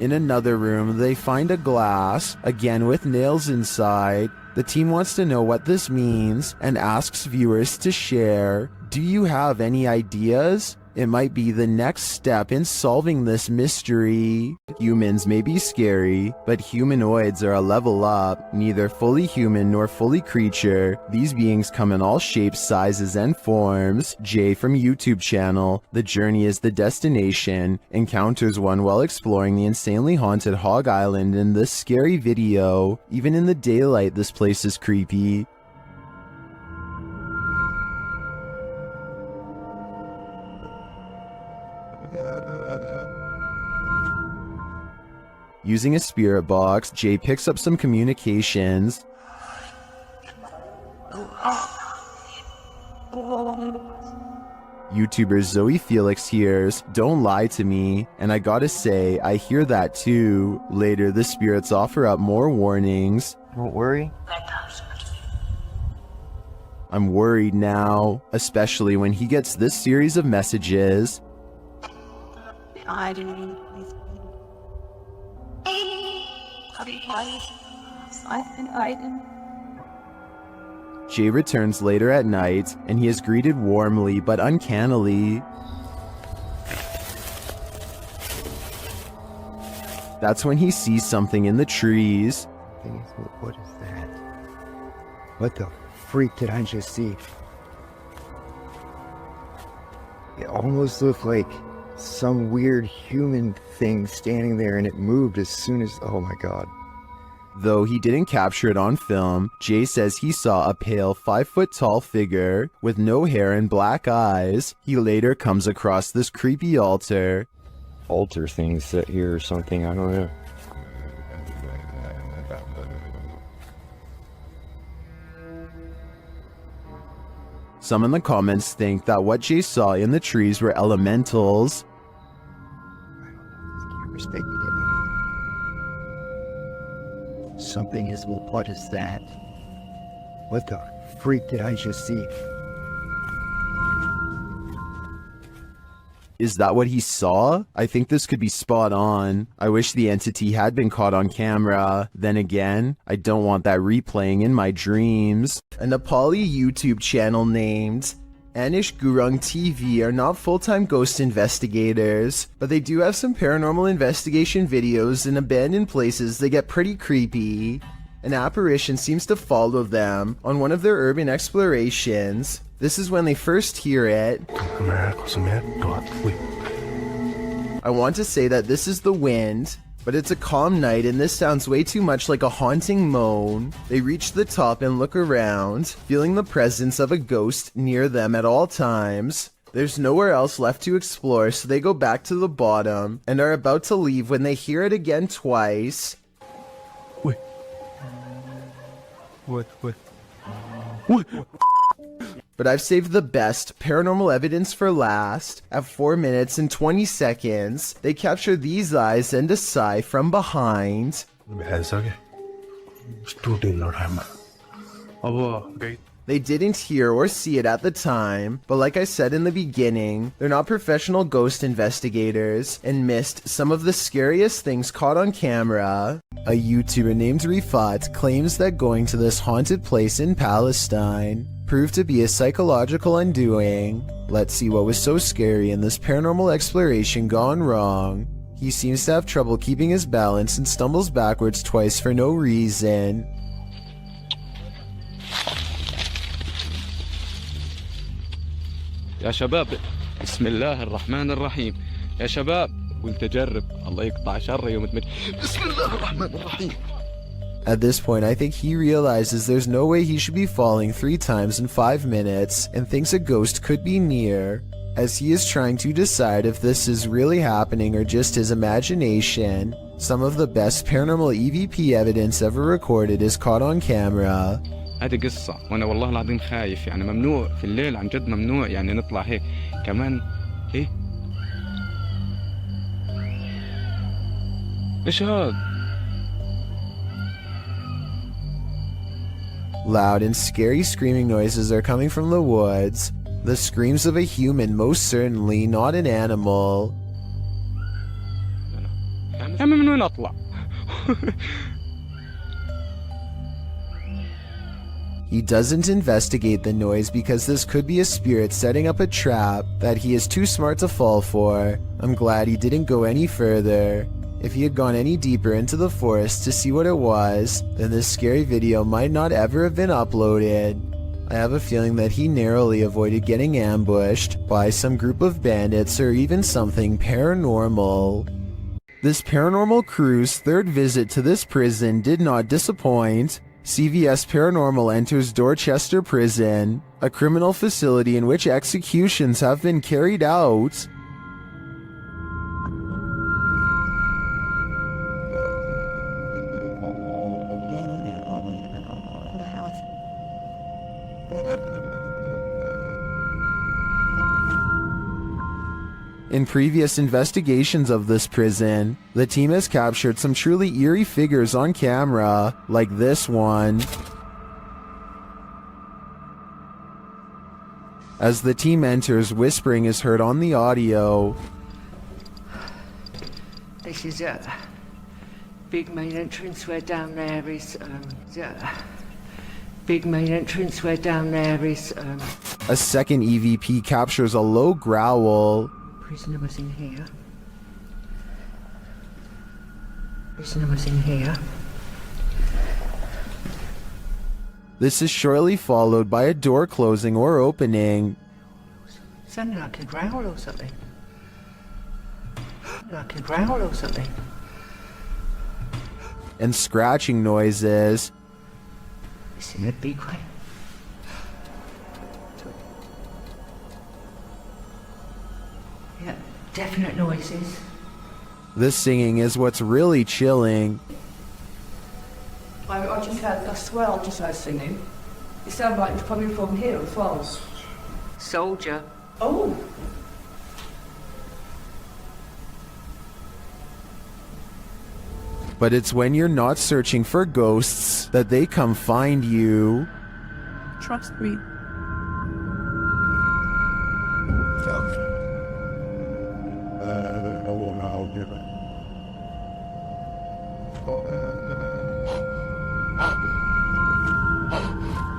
In another room, they find a glass, again with nails inside. The team wants to know what this means and asks viewers to share. Do you have any ideas? It might be the next step in solving this mystery. Humans may be scary, but humanoids are a level up. Neither fully human nor fully creature. These beings come in all shapes, sizes, and forms. Jay from YouTube channel, The Journey is the Destination, encounters one while exploring the insanely haunted Hog Island in this scary video. Even in the daylight, this place is creepy. Using a spirit box, Jay picks up some communications. YouTuber Zoe Felix hears, "Don't lie to me," and I gotta say, I hear that too. Later, the spirits offer up more warnings. Don't worry. I'm worried now, especially when he gets this series of messages. I didn't. Jay returns later at night, and he is greeted warmly but uncannily. That's when he sees something in the trees. What is that? What the freak did I just see? It almost looked like some weird human thing standing there, and it moved as soon as... oh my god. Though he didn't capture it on film, Jay says he saw a pale 5-foot-tall figure with no hair and black eyes. He later comes across this creepy altar. Altar thing set here or something, I don't know. Some in the comments think that what Jay saw in the trees were elementals. Something is... what is that? What the freak did I just see? Is that what he saw? I think this could be spot on. I wish the entity had been caught on camera. Then again, I don't want that replaying in my dreams. A Nepali YouTube channel named Anish Gurung TV are not full-time ghost investigators, but they do have some paranormal investigation videos in abandoned places that get pretty creepy. An apparition seems to follow them on one of their urban explorations. This is when they first hear it. I want to say that this is the wind, but it's a calm night and this sounds way too much like a haunting moan. They reach the top and look around, feeling the presence of a ghost near them at all times. There's nowhere else left to explore, so they go back to the bottom and are about to leave when they hear it again twice. What? But I've saved the best paranormal evidence for last. At 4 minutes and 20 seconds, they capture these eyes and a sigh from behind. They didn't hear or see it at the time, but like I said in the beginning, they're not professional ghost investigators and missed some of the scariest things caught on camera. A YouTuber named Rifat claims that going to this haunted place in Palestine proved to be a psychological undoing. Let's see what was so scary in this paranormal exploration gone wrong. He seems to have trouble keeping his balance and stumbles backwards twice for no reason. يا شباب بسم الله الرحمن الرحيم يا شباب وانت جرب الله يقطع شر يوم بسم الله الرحمن الرحيم. At this point, I think he realizes there's no way he should be falling 3 times in 5 minutes and thinks a ghost could be near, as he is trying to decide if this is really happening or just his imagination. Some of the best paranormal EVP evidence ever recorded is caught on camera. هذه قصة وانا والله العظيم خايف يعني ممنوع في الليل عن جد ممنوع يعني نطلع هيك كمان ايه ايش هاد. Loud and scary screaming noises are coming from the woods. The screams of a human, most certainly not an animal. من وين اطلع. He doesn't investigate the noise because this could be a spirit setting up a trap that he is too smart to fall for. I'm glad he didn't go any further. If he had gone any deeper into the forest to see what it was, then this scary video might not ever have been uploaded. I have a feeling that he narrowly avoided getting ambushed by some group of bandits or even something paranormal. This paranormal crew's third visit to this prison did not disappoint. CVS Paranormal enters Dorchester Prison, a criminal facility in which executions have been carried out. In previous investigations of this prison, the team has captured some truly eerie figures on camera, like this one. As the team enters, whispering is heard on the audio. This is a big main entrance where down there is, big main entrance where down there is, A second EVP captures a low growl. Prisoner was in here. Prisoner was in here. This is shortly followed by a door closing or opening. Sounded like a growl or something. Like a growl or something. And scratching noises. This is a big one. Yeah, definite noises. This singing is what's really chilling. I just heard, I swear I just heard singing. It sounded like it was coming from here as well. Soldier. Oh! But it's when you're not searching for ghosts that they come find you. Trust me.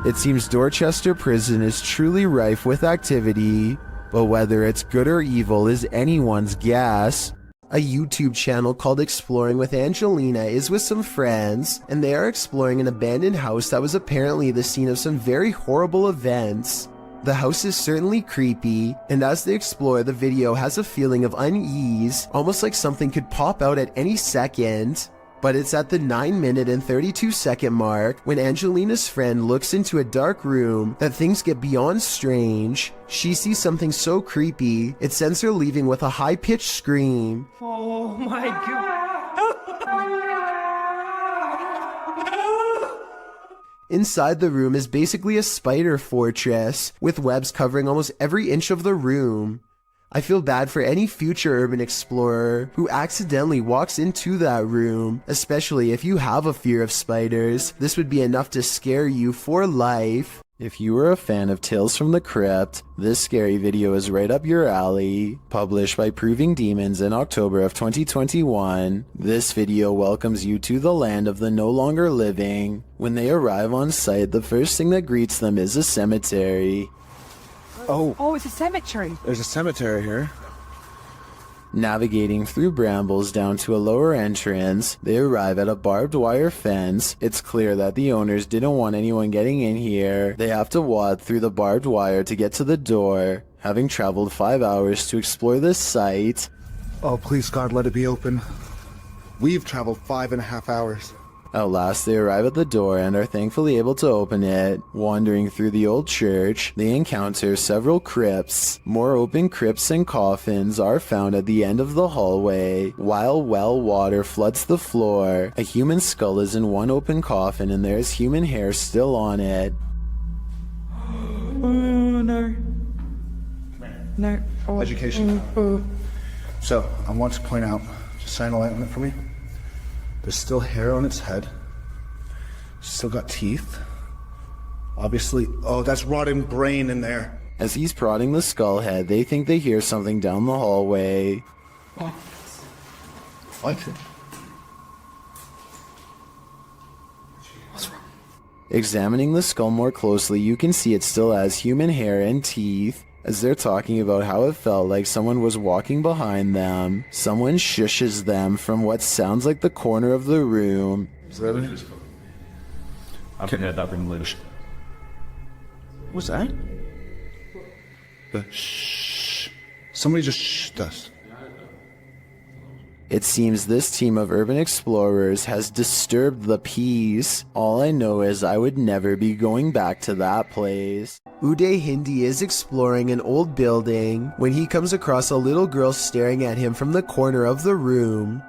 It seems Dorchester Prison is truly rife with activity, but whether it's good or evil is anyone's guess. A YouTube channel called Exploring with Angelina is with some friends, and they are exploring an abandoned house that was apparently the scene of some very horrible events. The house is certainly creepy, and as they explore, the video has a feeling of unease, almost like something could pop out at any second. But it's at the 9-minute and 32-second mark when Angelina's friend looks into a dark room that things get beyond strange. She sees something so creepy, it sends her leaving with a high-pitched scream. Oh my god. Inside the room is basically a spider fortress, with webs covering almost every inch of the room. I feel bad for any future urban explorer who accidentally walks into that room, especially if you have a fear of spiders. This would be enough to scare you for life. If you are a fan of Tales from the Crypt, this scary video is right up your alley. Published by Proving Demons in October of 2021, this video welcomes you to the land of the no longer living. When they arrive on site, the first thing that greets them is a cemetery. Oh, it's a cemetery. There's a cemetery here. Navigating through brambles down to a lower entrance, they arrive at a barbed wire fence. It's clear that the owners didn't want anyone getting in here. They have to wade through the barbed wire to get to the door. Having traveled 5 hours to explore this site. Oh, please God, let it be open. We've traveled 5.5 hours. At last they arrive at the door and are thankfully able to open it. Wandering through the old church, they encounter several crypts. More open crypts and coffins are found at the end of the hallway, while well water floods the floor. A human skull is in one open coffin and there is human hair still on it. Oh, no. No. Oh. Education. So, I want to point out, just shine a light on it for me. There's still hair on its head. Still got teeth. Obviously, oh, that's rotting brain in there. As he's prodding the skull head, they think they hear something down the hallway. What? What's wrong? Examining the skull more closely, you can see it still has human hair and teeth. As they're talking about how it felt like someone was walking behind them, someone shushes them from what sounds like the corner of the room. Is that it? I've heard that from Demolition. What's that? The shh. Somebody just shh us. It seems this team of urban explorers has disturbed the peace. All I know is I would never be going back to that place. Uday Hindi is exploring an old building when he comes across a little girl staring at him from the corner of the room.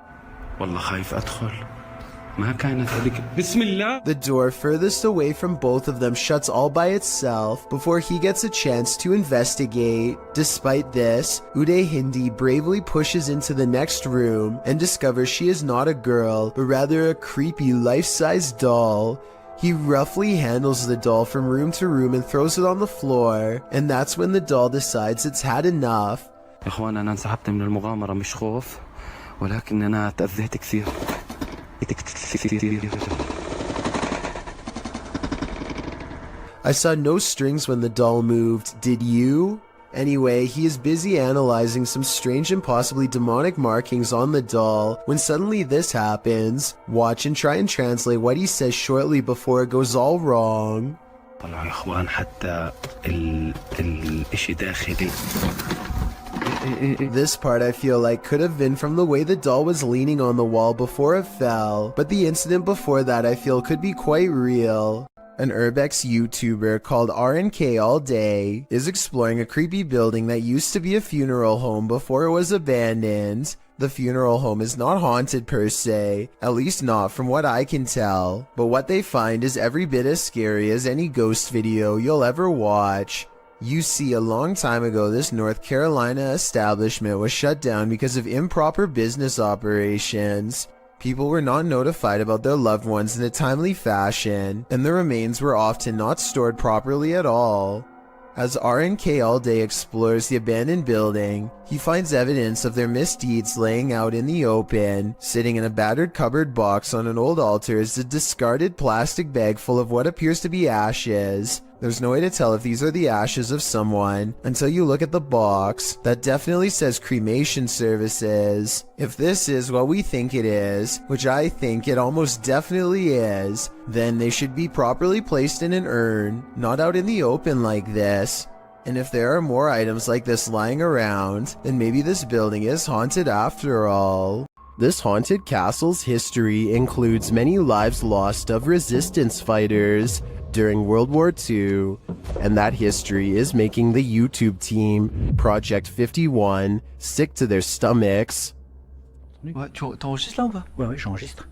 The door furthest away from both of them shuts all by itself before he gets a chance to investigate. Despite this, Uday Hindi bravely pushes into the next room and discovers she is not a girl, but rather a creepy life-size doll. He roughly handles the doll from room to room and throws it on the floor, and that's when the doll decides it's had enough. I saw no strings when the doll moved, did you? Anyway, he is busy analyzing some strange and possibly demonic markings on the doll when suddenly this happens. Watch and try and translate what he says shortly before it goes all wrong. This part I feel like could have been from the way the doll was leaning on the wall before it fell, but the incident before that I feel could be quite real. An Urbex YouTuber called RNK All Day is exploring a creepy building that used to be a funeral home before it was abandoned. The funeral home is not haunted per se, at least not from what I can tell, but what they find is every bit as scary as any ghost video you'll ever watch. You see, a long time ago this North Carolina establishment was shut down because of improper business operations. People were not notified about their loved ones in a timely fashion, and the remains were often not stored properly at all. As RNK All Day explores the abandoned building, he finds evidence of their misdeeds laying out in the open. Sitting in a battered cupboard box on an old altar is a discarded plastic bag full of what appears to be ashes. There's no way to tell if these are the ashes of someone until you look at the box. That definitely says cremation services. If this is what we think it is, which I think it almost definitely is, then they should be properly placed in an urn, not out in the open like this. And if there are more items like this lying around, then maybe this building is haunted after all. This haunted castle's history includes many lives lost of resistance fighters during World War II, and that history is making the YouTube team, Project 51, sick to their stomachs. Ouais, t'enregistres là ou pas? Ouais, j'enregistre.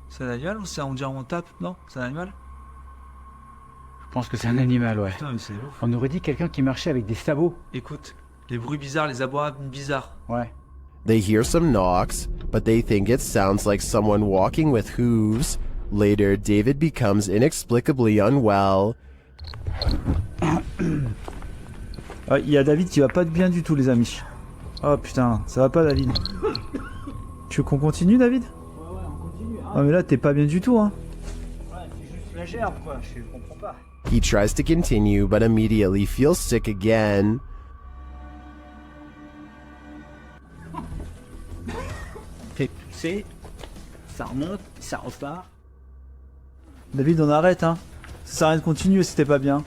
C'est un animal ou c'est on dirait on tape? Non? C'est un animal? Je pense que c'est un animal, ouais. Putain, mais c'est ouf. On aurait dit quelqu'un qui marchait avec des sabots. Écoute, les bruits bizarres, les aboiements bizarres. Ouais. They hear some knocks, but they think it sounds like someone walking with hooves. Later, David becomes inexplicably unwell. Il y a David qui va pas bien du tout, les amis. Oh putain, ça va pas, David. Tu veux qu'on continue, David? Ouais, on continue. Ah, mais là, t'es pas bien du tout, hein. Ouais, c'est juste la gerbe, quoi. Je comprends pas. He tries to continue, but immediately feels sick again. Fait pousser, ça remonte, ça repart. David, on arrête, hein. Ça sert à rien de continuer si t'es pas bien.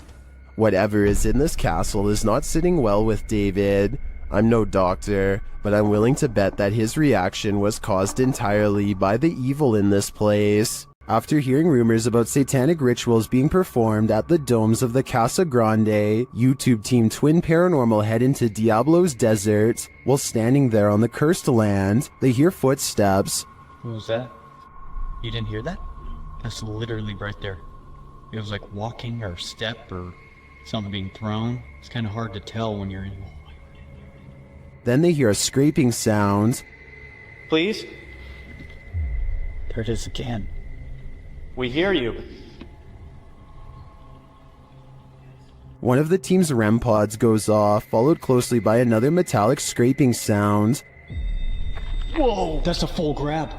Whatever is in this castle is not sitting well with David. I'm no doctor, but I'm willing to bet that his reaction was caused entirely by the evil in this place. After hearing rumors about satanic rituals being performed at the domes of the Casa Grande, YouTube team Twin Paranormal head into Diablo's desert. While standing there on the cursed land, they hear footsteps. What was that? You didn't hear that? That's literally right there. It was like walking or step or something being thrown. It's kind of hard to tell when you're in. Then they hear a scraping sound. Please? There it is again. We hear you. One of the team's REM pods goes off, followed closely by another metallic scraping sound. Whoa! That's a full grab.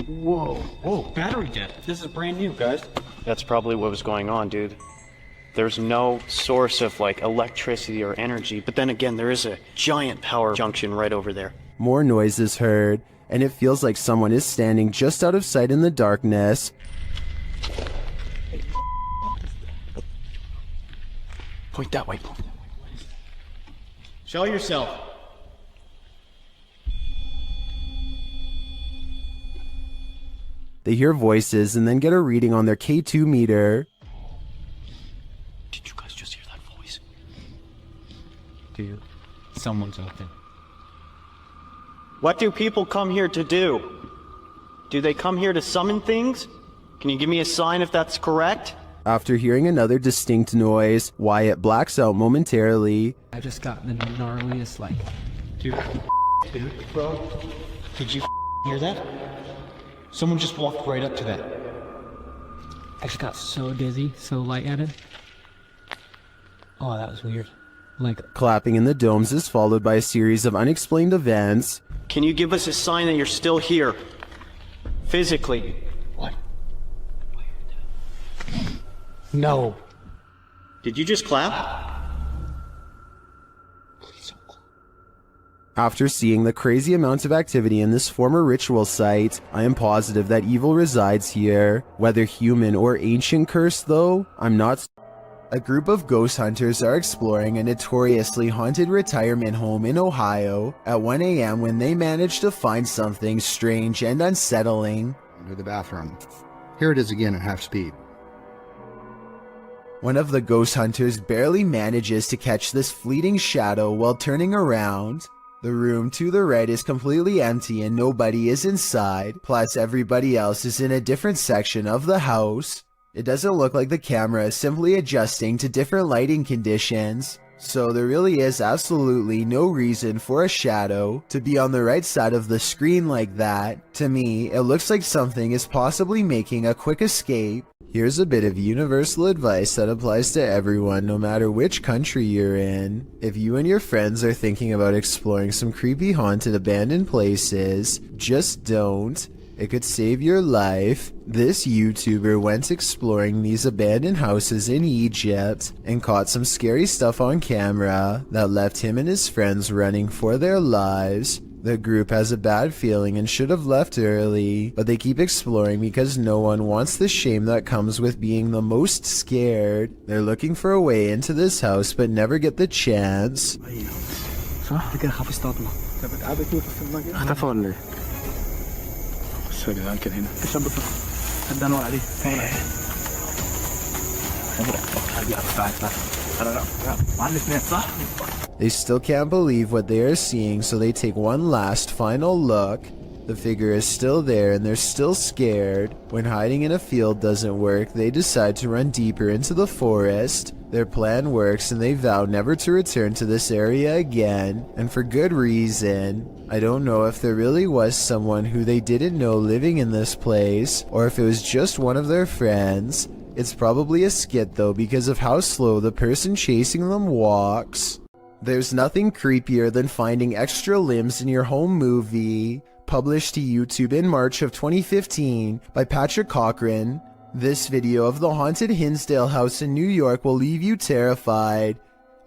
Whoa. Whoa, battery dead. This is brand new, guys. That's probably what was going on, dude. There's no source of, like, electricity or energy, but then again, there is a giant power junction right over there. More noise is heard, and it feels like someone is standing just out of sight in the darkness. Point that way. Show yourself. They hear voices and then get a reading on their K2 meter. Did you guys just hear that voice? Dude, someone's out there. What do people come here to do? Do they come here to summon things? Can you give me a sign if that's correct? After hearing another distinct noise, Wyatt blacks out momentarily. I just got the gnarliest, like... Dude, bro, did you hear that? Someone just walked right up to that. I just got so dizzy, so lightheaded. Oh, that was weird. Like... Clapping in the domes is followed by a series of unexplained events. Can you give us a sign that you're still here? Physically. What? No. Did you just clap? After seeing the crazy amount of activity in this former ritual site, I am positive that evil resides here. Whether human or ancient curse, though, I'm not. A group of ghost hunters are exploring a notoriously haunted retirement home in Ohio at 1 a.m. when they manage to find something strange and unsettling. Under the bathroom. Here it is again at half speed. One of the ghost hunters barely manages to catch this fleeting shadow while turning around. The room to the right is completely empty and nobody is inside, plus everybody else is in a different section of the house. It doesn't look like the camera is simply adjusting to different lighting conditions. So there really is absolutely no reason for a shadow to be on the right side of the screen like that. To me, it looks like something is possibly making a quick escape. Here's a bit of universal advice that applies to everyone, no matter which country you're in. If you and your friends are thinking about exploring some creepy haunted abandoned places, just don't. It could save your life. This YouTuber went exploring these abandoned houses in Egypt and caught some scary stuff on camera that left him and his friends running for their lives. The group has a bad feeling and should have left early, but they keep exploring because no one wants the shame that comes with being the most scared. They're looking for a way into this house but never get the chance. صح كده خاف استطلع طب قاعد كده في المكان اختفى ولا ايه؟ بصوا يا جدعان كده هنا الشاب حد انور عليه They still can't believe what they are seeing, so they take one last final look. The figure is still there and they're still scared. When hiding in a field doesn't work, they decide to run deeper into the forest. Their plan works and they vow never to return to this area again, and for good reason. I don't know if there really was someone who they didn't know living in this place, or if it was just one of their friends. It's probably a skit though because of how slow the person chasing them walks. There's nothing creepier than finding extra limbs in your home movie. Published to YouTube in March of 2015 by Patrick Cochran. This video of the haunted Hinsdale house in New York will leave you terrified.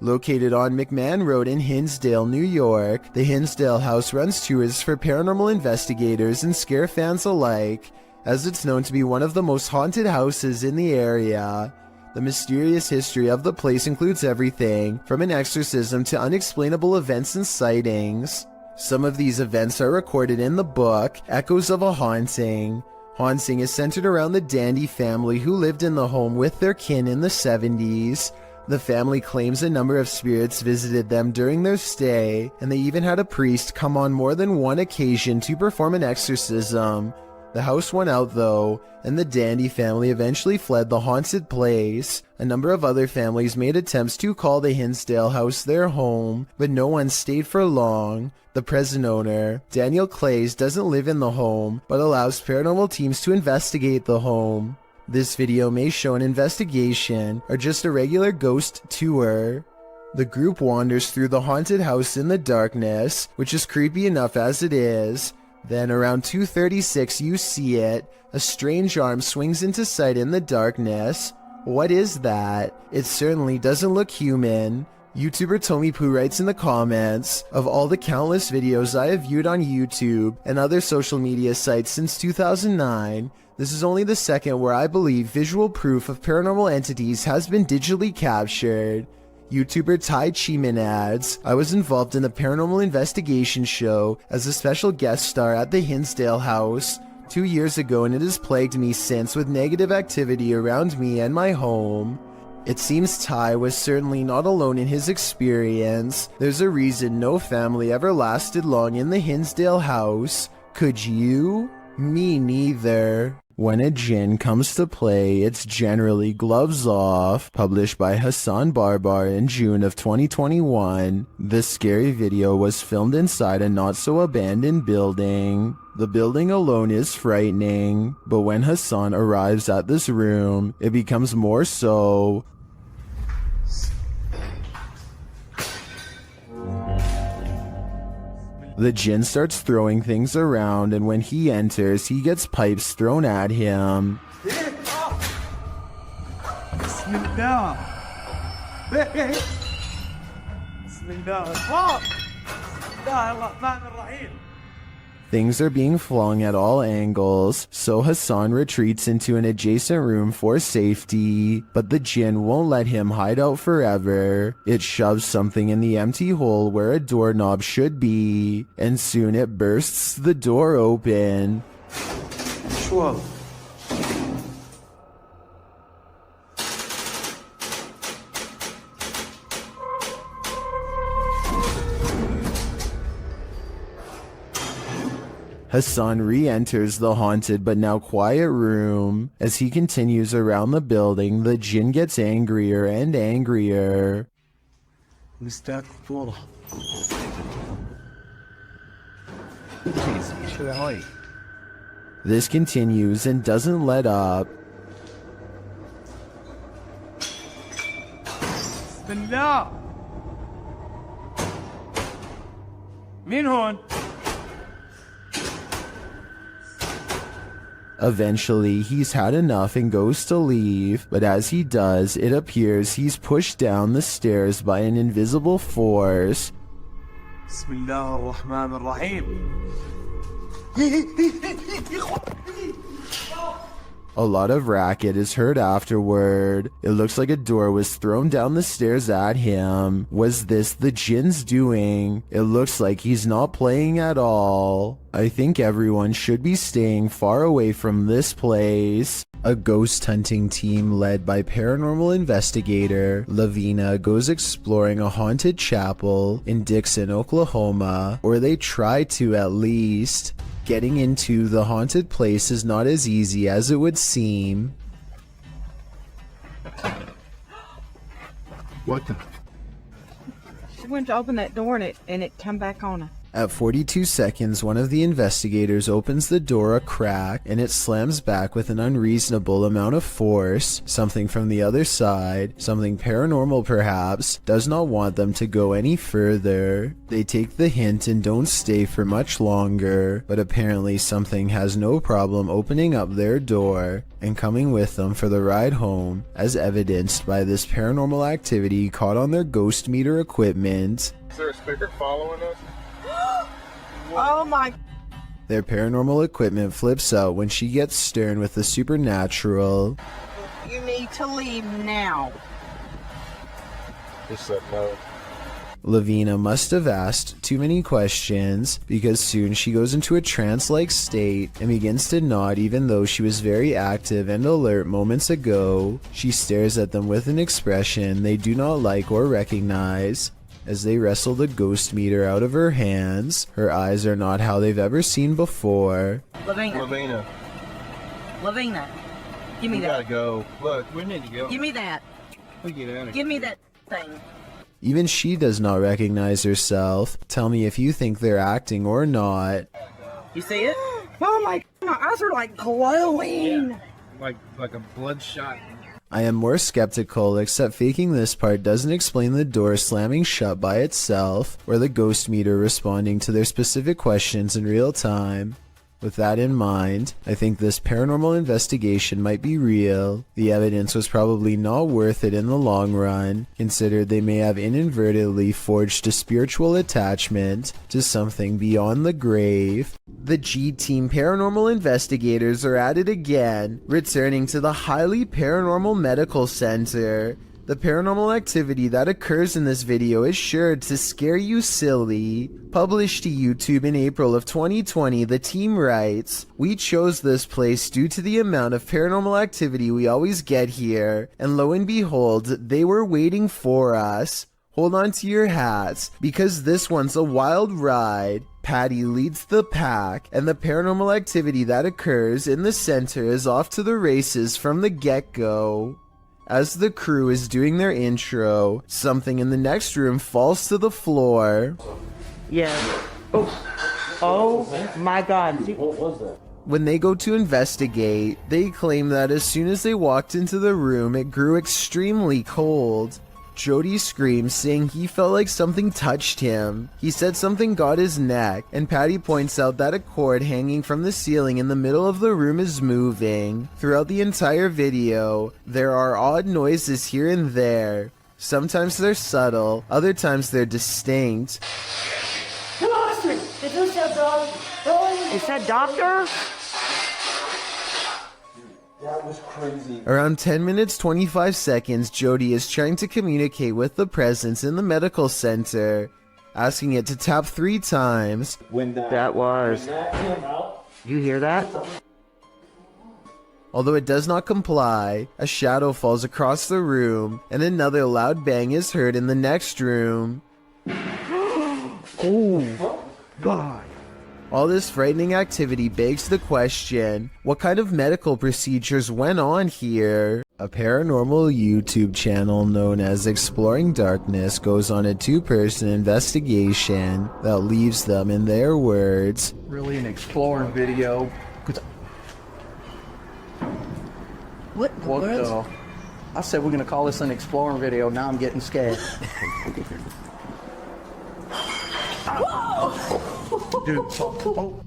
Located on McMahon Road in Hinsdale, New York, the Hinsdale house runs tours for paranormal investigators and scare fans alike, as it's known to be one of the most haunted houses in the area. The mysterious history of the place includes everything from an exorcism to unexplainable events and sightings. Some of these events are recorded in the book, Echoes of a Haunting. Haunting is centered around the Dandy family who lived in the home with their kin in the 70s. The family claims a number of spirits visited them during their stay, and they even had a priest come on more than one occasion to perform an exorcism. The house won out though, and the Dandy family eventually fled the haunted place. A number of other families made attempts to call the Hinsdale house their home, but no one stayed for long. The present owner, Daniel Clays, doesn't live in the home, but allows paranormal teams to investigate the home. This video may show an investigation, or just a regular ghost tour. The group wanders through the haunted house in the darkness, which is creepy enough as it is. Then around 2:36 you see it. A strange arm swings into sight in the darkness. What is that? It certainly doesn't look human. YouTuber Tommy Poo writes in the comments, of all the countless videos I have viewed on YouTube and other social media sites since 2009, this is only the second where I believe visual proof of paranormal entities has been digitally captured. YouTuber Tai Chiman adds, I was involved in a paranormal investigation show as a special guest star at the Hinsdale house 2 years ago, and it has plagued me since with negative activity around me and my home. It seems Tai was certainly not alone in his experience. There's a reason no family ever lasted long in the Hinsdale house. Could you? Me neither. When a Jin comes to play, it's generally gloves off. Published by Hassan Barbar in June of 2021. This scary video was filmed inside a not-so-abandoned building. The building alone is frightening, but when Hassan arrives at this room, it becomes more so. The Jin starts throwing things around, and when he enters, he gets pipes thrown at him. Things are being flung at all angles, so Hassan retreats into an adjacent room for safety, but the Jin won't let him hide out forever. It shoves something in the empty hole where a doorknob should be, and soon it bursts the door open. Whoa. Hassan re-enters the haunted but now quiet room. As he continues around the building, the Jin gets angrier and angrier. مستاك فوضى. This continues and doesn't let up. بالله مين هون؟ Eventually, he's had enough and goes to leave, but as he does, it appears he's pushed down the stairs by an invisible force. بسم الله الرحمن الرحيم. A lot of racket is heard afterward. It looks like a door was thrown down the stairs at him. Was this the Jin's doing? It looks like he's not playing at all. I think everyone should be staying far away from this place. A ghost hunting team led by paranormal investigator Lavina goes exploring a haunted chapel in Dixon, Oklahoma, or they try to at least. Getting into the haunted place is not as easy as it would seem. What the? She went to open that door and it come back on her. At 42 seconds, one of the investigators opens the door a crack and it slams back with an unreasonable amount of force. Something from the other side, something paranormal perhaps, does not want them to go any further. They take the hint and don't stay for much longer, but apparently something has no problem opening up their door and coming with them for the ride home, as evidenced by this paranormal activity caught on their ghost meter equipment. Is there a speaker following us? Oh my. Their paranormal equipment flips out when she gets stern with the supernatural. You need to leave now. Just said no. Lavina must have asked too many questions because soon she goes into a trance-like state and begins to nod even though she was very active and alert moments ago. She stares at them with an expression they do not like or recognize. As they wrestle the ghost meter out of her hands, her eyes are not how they've ever seen before. Lavina. Give me we that. Gotta go. Look, we need to go. Give me that. We get out of here. Give me that thing. Even she does not recognize herself. Tell me if you think they're acting or not. You see it? Oh my eyes are like glowing. Yeah. Like a bloodshot. I am more skeptical, except faking this part doesn't explain the door slamming shut by itself, or the ghost meter responding to their specific questions in real time. With that in mind, I think this paranormal investigation might be real. The evidence was probably not worth it in the long run, considered they may have inadvertently forged a spiritual attachment to something beyond the grave. The G-Team paranormal investigators are at it again, returning to the highly paranormal medical center. The paranormal activity that occurs in this video is sure to scare you silly. Published to YouTube in April of 2020, the team writes, "We chose this place due to the amount of paranormal activity we always get here, and lo and behold, they were waiting for us. Hold on to your hats, because this one's a wild ride." Patty leads the pack, and the paranormal activity that occurs in the center is off to the races from the get-go. As the crew is doing their intro, something in the next room falls to the floor. Yeah. Oh my God. What was that? When they go to investigate, they claim that as soon as they walked into the room, it grew extremely cold. Jody screams, saying he felt like something touched him. He said something got his neck, and Patty points out that a cord hanging from the ceiling in the middle of the room is moving. Throughout the entire video, there are odd noises here and there. Sometimes they're subtle, other times they're distinct. Is that doctor? That was crazy. Around 10 minutes 25 seconds, Jody is trying to communicate with the presence in the medical center, asking it to tap 3 times. That was. You hear that? Although it does not comply, a shadow falls across the room, and another loud bang is heard in the next room. Oh, God. All this frightening activity begs the question, what kind of medical procedures went on here? A paranormal YouTube channel known as Exploring Darkness goes on a 2-person investigation that leaves them, in their words, really an exploring video. What the world? I said we're gonna call this an exploring video. Now I'm getting scared.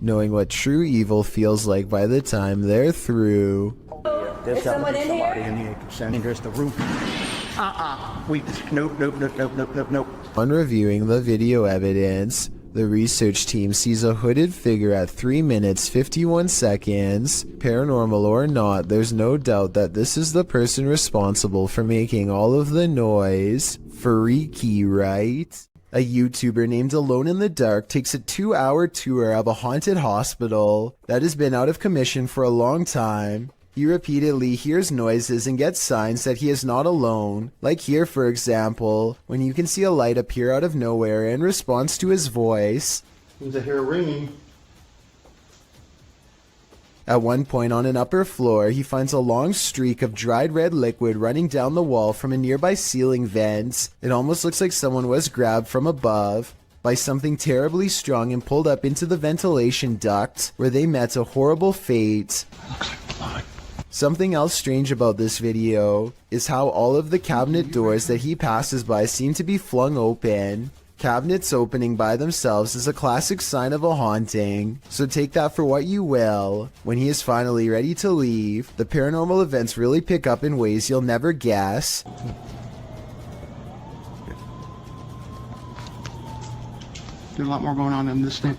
knowing what true evil feels like by the time they're through. Is someone in here? There's the roof. Nope. On reviewing the video evidence, the research team sees a hooded figure at 3 minutes 51 seconds. Paranormal or not, there's no doubt that this is the person responsible for making all of the noise. Freaky, right? A YouTuber named Alone in the Dark takes a 2-hour tour of a haunted hospital that has been out of commission for a long time. He repeatedly hears noises and gets signs that he is not alone, like here for example, when you can see a light appear out of nowhere in response to his voice. Seems I hear a ringing. At one point on an upper floor, he finds a long streak of dried red liquid running down the wall from a nearby ceiling vent. It almost looks like someone was grabbed from above by something terribly strong and pulled up into the ventilation duct, where they met a horrible fate. Something else strange about this video is how all of the cabinet doors that he passes by seem to be flung open. Cabinets opening by themselves is a classic sign of a haunting, so take that for what you will. When he is finally ready to leave, the paranormal events really pick up in ways you'll never guess. There's a lot more going on in this thing.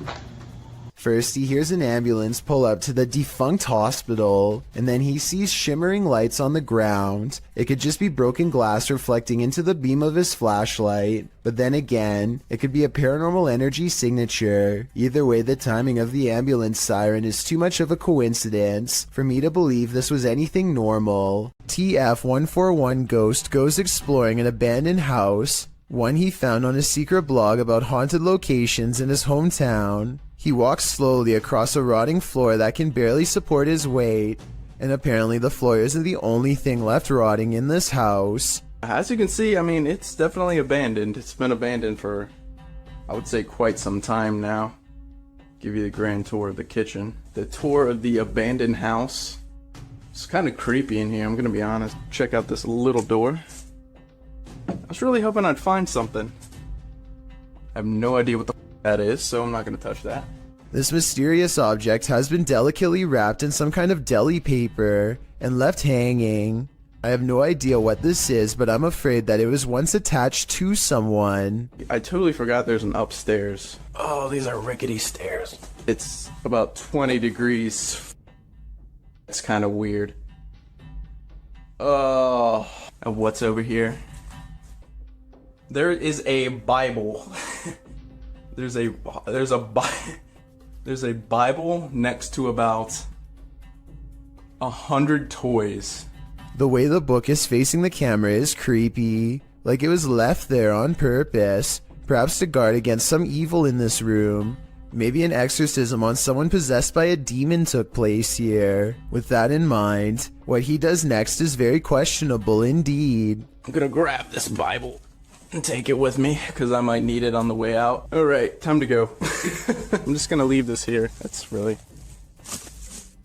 First, he hears an ambulance pull up to the defunct hospital, and then he sees shimmering lights on the ground. It could just be broken glass reflecting into the beam of his flashlight, but then again, it could be a paranormal energy signature. Either way, the timing of the ambulance siren is too much of a coincidence for me to believe this was anything normal. TF141 Ghost goes exploring an abandoned house, one he found on a secret blog about haunted locations in his hometown. He walks slowly across a rotting floor that can barely support his weight, and apparently the floor isn't the only thing left rotting in this house. As you can see, I mean, it's definitely abandoned. It's been abandoned for, I would say, quite some time now. Give you the grand tour of the kitchen. The tour of the abandoned house. It's kind of creepy in here, I'm gonna be honest. Check out this little door. I was really hoping I'd find something. I have no idea what the that is, so I'm not gonna touch that. This mysterious object has been delicately wrapped in some kind of deli paper and left hanging. I have no idea what this is, but I'm afraid that it was once attached to someone. I totally forgot there's an upstairs. Oh, these are rickety stairs. It's about 20 degrees. It's kind of weird. Oh, and what's over here? There is a Bible. There's a Bible next to about 100 toys. The way the book is facing the camera is creepy, like it was left there on purpose, perhaps to guard against some evil in this room. Maybe an exorcism on someone possessed by a demon took place here. With that in mind, what he does next is very questionable indeed. I'm gonna grab this Bible and take it with me, because I might need it on the way out. Alright, time to go. I'm just gonna leave this here. That's really...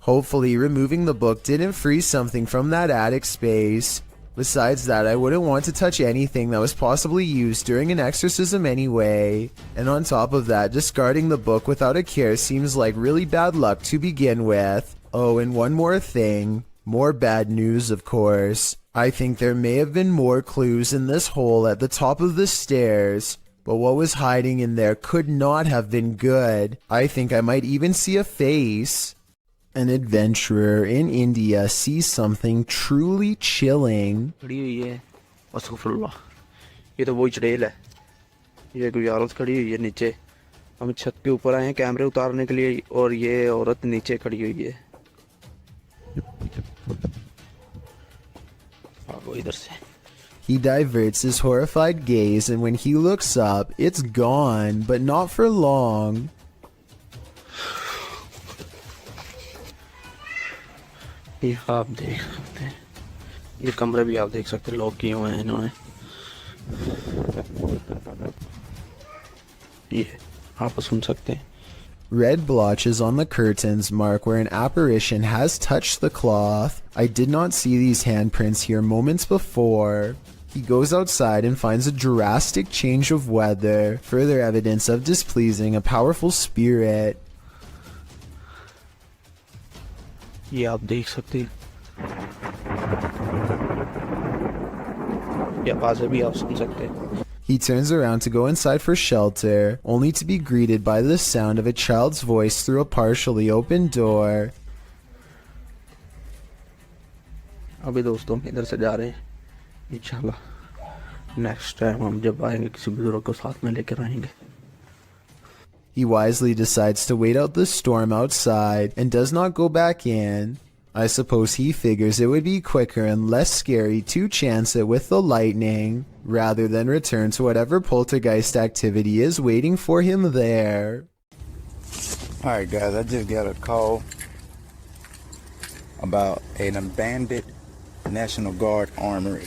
Hopefully removing the book didn't free something from that attic space. Besides that, I wouldn't want to touch anything that was possibly used during an exorcism anyway. And on top of that, discarding the book without a care seems like really bad luck to begin with. Oh, and one more thing. More bad news, of course. I think there may have been more clues in this hole at the top of the stairs, but what was hiding in there could not have been good. I think I might even see a face. An adventurer in India sees something truly chilling. खड़ी हुई है अस्तगफुरुल्लाह ये तो वही चुड़ैल है ये कोई औरत खड़ी हुई है नीचे हम छत के ऊपर आए हैं कैमरे उतारने के लिए और ये औरत नीचे खड़ी हुई है He diverts his horrified gaze, and when he looks up, it's gone, but not for long. ये कमरे भी आप देख सकते हैं लॉक किए हुए हैं इन्होंने। ये आप सुन सकते हैं। Red blotches on the curtains mark where an apparition has touched the cloth. I did not see these handprints here moments before. He goes outside and finds a drastic change of weather, further evidence of displeasing a powerful spirit. ये आप देख सकते हैं, ये आवाज़ें भी आप सुन सकते हैं। He turns around to go inside for shelter, only to be greeted by the sound of a child's voice through a partially open door. अभी दोस्तों हम इधर से जा रहे हैं, इंशाल्लाह नेक्स्ट टाइम हम जब आएंगे किसी बुजुर्ग को साथ में लेकर आएंगे। He wisely decides to wait out the storm outside and does not go back in. I suppose he figures it would be quicker and less scary to chance it with the lightning, rather than return to whatever poltergeist activity is waiting for him there. Alright guys, I just got a call about an abandoned National Guard armory.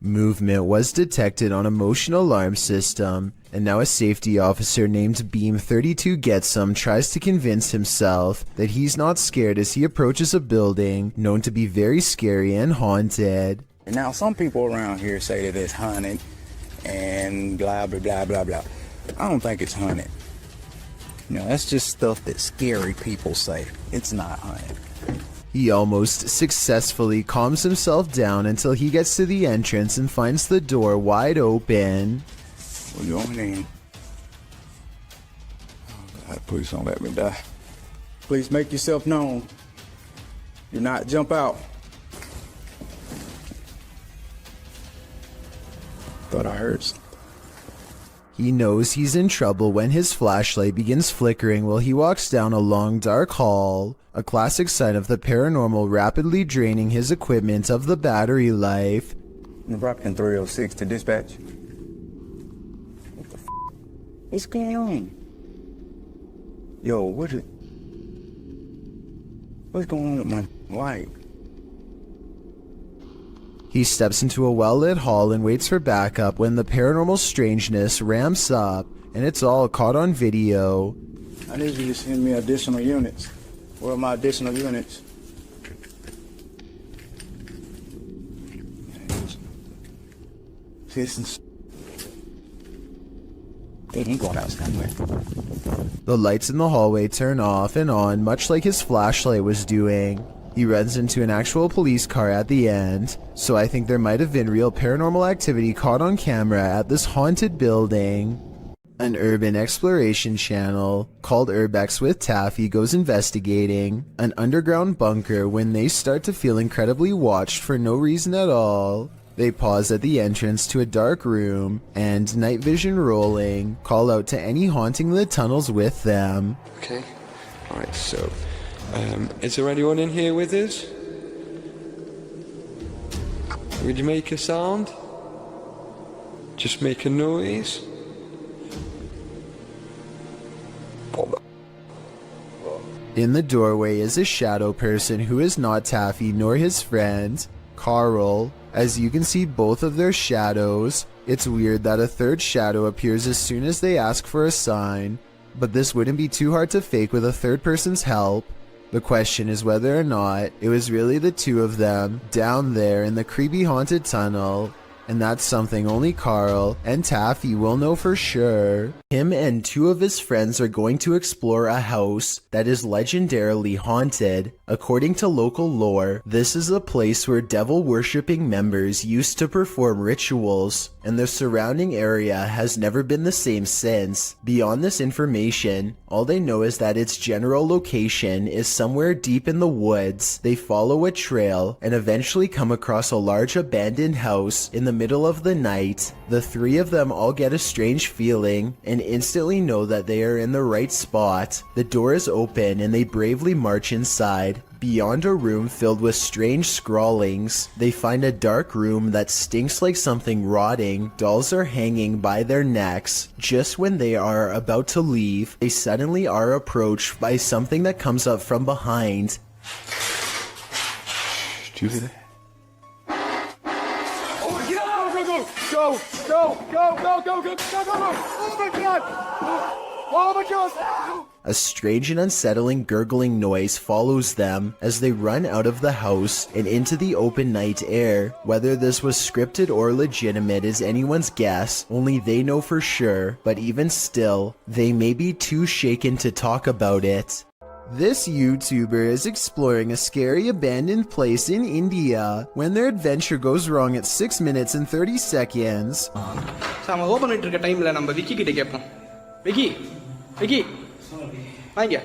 Movement was detected on a motion alarm system, and now a safety officer named Beam 32 Getsum tries to convince himself that he's not scared as he approaches a building known to be very scary and haunted. Now some people around here say that it's haunted and blah blah blah blah blah. I don't think it's haunted. You know, that's just stuff that scary people say. It's not haunted. He almost successfully calms himself down until he gets to the entrance and finds the door wide open. We're going in. Oh God, please don't let me die. Please make yourself known. Do not jump out. Thought I heard something. He knows he's in trouble when his flashlight begins flickering while he walks down a long dark hall, a classic sign of the paranormal rapidly draining his equipment of the battery life. Nebraska 306 to dispatch. What the f*** is going on? Yo, what's going on with my light? He steps into a well-lit hall and waits for backup when the paranormal strangeness ramps up, and it's all caught on video. I need you to send me additional units. Where are my additional units? Citizens. They ain't going out somewhere. The lights in the hallway turn off and on, much like his flashlight was doing. He runs into an actual police car at the end, so I think there might have been real paranormal activity caught on camera at this haunted building. An urban exploration channel called Urbex with Taffy goes investigating an underground bunker when they start to feel incredibly watched for no reason at all. They pause at the entrance to a dark room and, night vision rolling, call out to any haunting the tunnels with them. Okay, alright, so is there anyone in here with us? Would you make a sound? Just make a noise? In the doorway is a shadow person who is not Taffy nor his friend, Carl. As you can see both of their shadows, it's weird that a third shadow appears as soon as they ask for a sign, but this wouldn't be too hard to fake with a third person's help. The question is whether or not it was really the two of them down there in the creepy haunted tunnel, and that's something only Carl and Taffy will know for sure. Him and two of his friends are going to explore a house that is legendarily haunted. According to local lore, this is a place where devil-worshipping members used to perform rituals, and the surrounding area has never been the same since. Beyond this information, all they know is that its general location is somewhere deep in the woods. They follow a trail and eventually come across a large abandoned house in the middle of the night. The three of them all get a strange feeling and instantly know that they are in the right spot. The door is open and they bravely march inside. Beyond a room filled with strange scrawlings, they find a dark room that stinks like something rotting. Dolls are hanging by their necks. Just when they are about to leave, they suddenly are approached by something that comes up from behind. Did you hear that? Go! Go! Go! Go! Go! Go! Go! Go! Oh my god! Oh my god! A strange and unsettling gurgling noise follows them as they run out of the house and into the open night air. Whether this was scripted or legitimate is anyone's guess, only they know for sure, but even still, they may be too shaken to talk about it. This YouTuber is exploring a scary abandoned place in India when their adventure goes wrong at 6 minutes and 30 seconds. Sama open it இருக்க டைம்ல நம்ம விக்கி கிட்ட கேப்போம். விக்கி விக்கி வாங்க.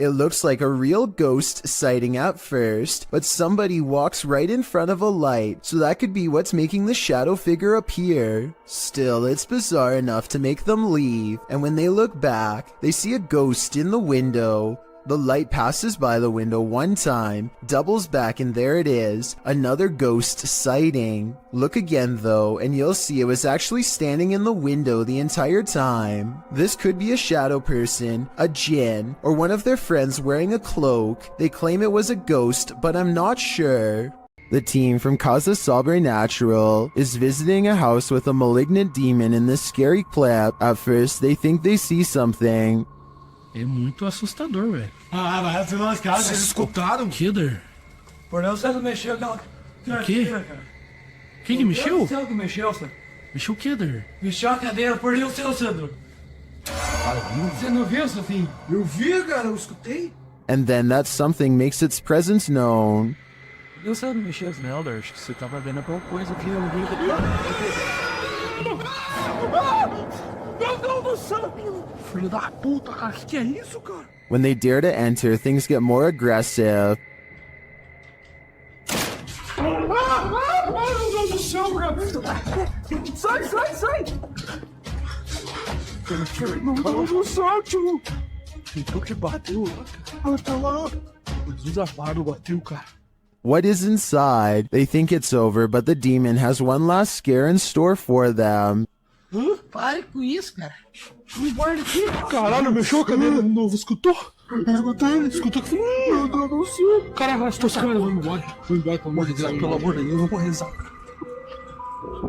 It looks like a real ghost sighting at first, but somebody walks right in front of a light, so that could be what's making the shadow figure appear. Still, it's bizarre enough to make them leave, and when they look back, they see a ghost in the window. The light passes by the window one time, doubles back, and there it is, another ghost sighting. Look again though, and you'll see it was actually standing in the window the entire time. This could be a shadow person, a Jin, or one of their friends wearing a cloak. They claim it was a ghost, but I'm not sure. The team from Casa Sobrenatural is visiting a house with a malignant demon in this scary clip. At first, they think they see something. É muito assustador, velho. Ah, mas afinal as caras, vocês escutaram? Killer. Por não, você não mexeu, não. O quê? Quem que mexeu? Você que mexeu, Sandro. Mexeu o quê, Der? Mexeu a cadeira, por Deus, seu Sandro. Você não viu, Sofinho? Eu vi, cara, eu escutei. And then that something makes its presence known. Eu sei não mexeu as Nelder, acho que você tava vendo alguma coisa aqui, eu não vi. Meu Deus do céu! Filho da puta, cara, que é isso, cara? When they dare to enter, things get more aggressive. Meu Deus do céu, cara! Sai, sai, sai! Meu Deus do céu, tio! Então que bateu lá, cara. Tá lá. O desafado bateu, cara. What is inside? They think it's over, but the demon has one last scare in store for them. Pare com isso, cara. Me guarda aqui. Caralho, mexeu a cadeira de novo. Escutou? Escutou? Escutou que meu Deus do céu. Cara, arrastou os caras. Vamos embora. Vamos embora, pelo amor de Deus. Pelo amor de Deus, eu vou rezar.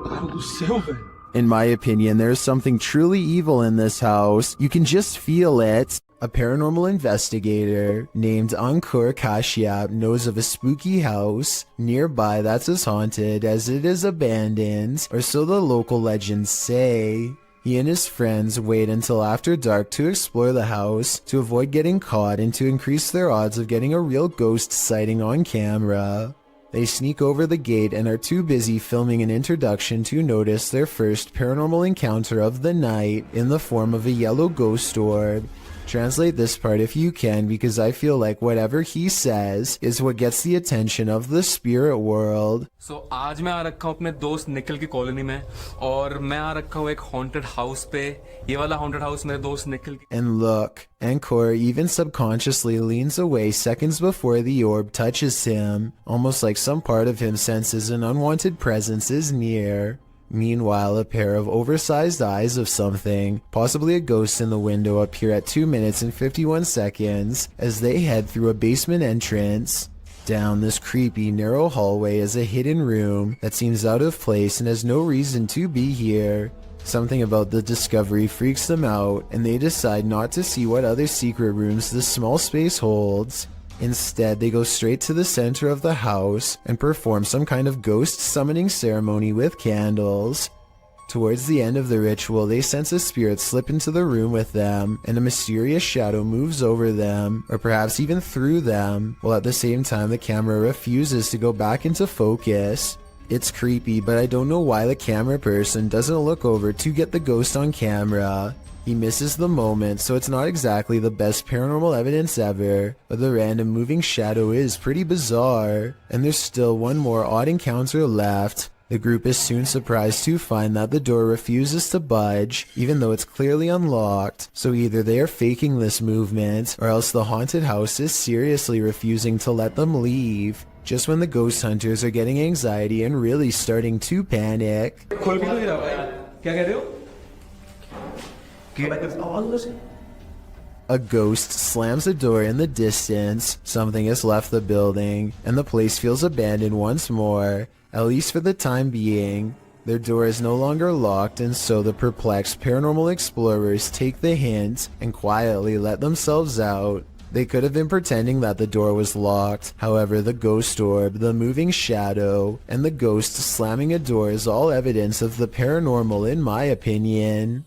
Cara do céu, velho. In my opinion, there is something truly evil in this house. You can just feel it. A paranormal investigator named Ankur Kashyap knows of a spooky house nearby that's as haunted as it is abandoned, or so the local legends say. He and his friends wait until after dark to explore the house to avoid getting caught and to increase their odds of getting a real ghost sighting on camera. They sneak over the gate and are too busy filming an introduction to notice their first paranormal encounter of the night in the form of a yellow ghost orb. Translate this part if you can, because I feel like whatever he says is what gets the attention of the spirit world. So आज मैं आ रखा हूँ अपने दोस्त निखिल की colony में और मैं आ रखा हूँ एक haunted house पे ये वाला haunted house मेरे दोस्त निखिल की And look, Ankor even subconsciously leans away seconds before the orb touches him, almost like some part of him senses an unwanted presence is near. Meanwhile, a pair of oversized eyes of something, possibly a ghost in the window, appear at 2 minutes and 51 seconds as they head through a basement entrance. Down this creepy, narrow hallway is a hidden room that seems out of place and has no reason to be here. Something about the discovery freaks them out, and they decide not to see what other secret rooms this small space holds. Instead, they go straight to the center of the house and perform some kind of ghost summoning ceremony with candles. Towards the end of the ritual, they sense a spirit slip into the room with them, and a mysterious shadow moves over them, or perhaps even through them, while at the same time the camera refuses to go back into focus. It's creepy, but I don't know why the camera person doesn't look over to get the ghost on camera. He misses the moment, so it's not exactly the best paranormal evidence ever, but the random moving shadow is pretty bizarre, and there's still one more odd encounter left. The group is soon surprised to find that the door refuses to budge, even though it's clearly unlocked, so either they are faking this movement, or else the haunted house is seriously refusing to let them leave. Just when the ghost hunters are getting anxiety and really starting to panic. A ghost slams a door in the distance, something has left the building, and the place feels abandoned once more. At least for the time being. Their door is no longer locked, and so the perplexed paranormal explorers take the hint and quietly let themselves out. They could have been pretending that the door was locked. However, the ghost orb, the moving shadow, and the ghost slamming a door is all evidence of the paranormal in my opinion.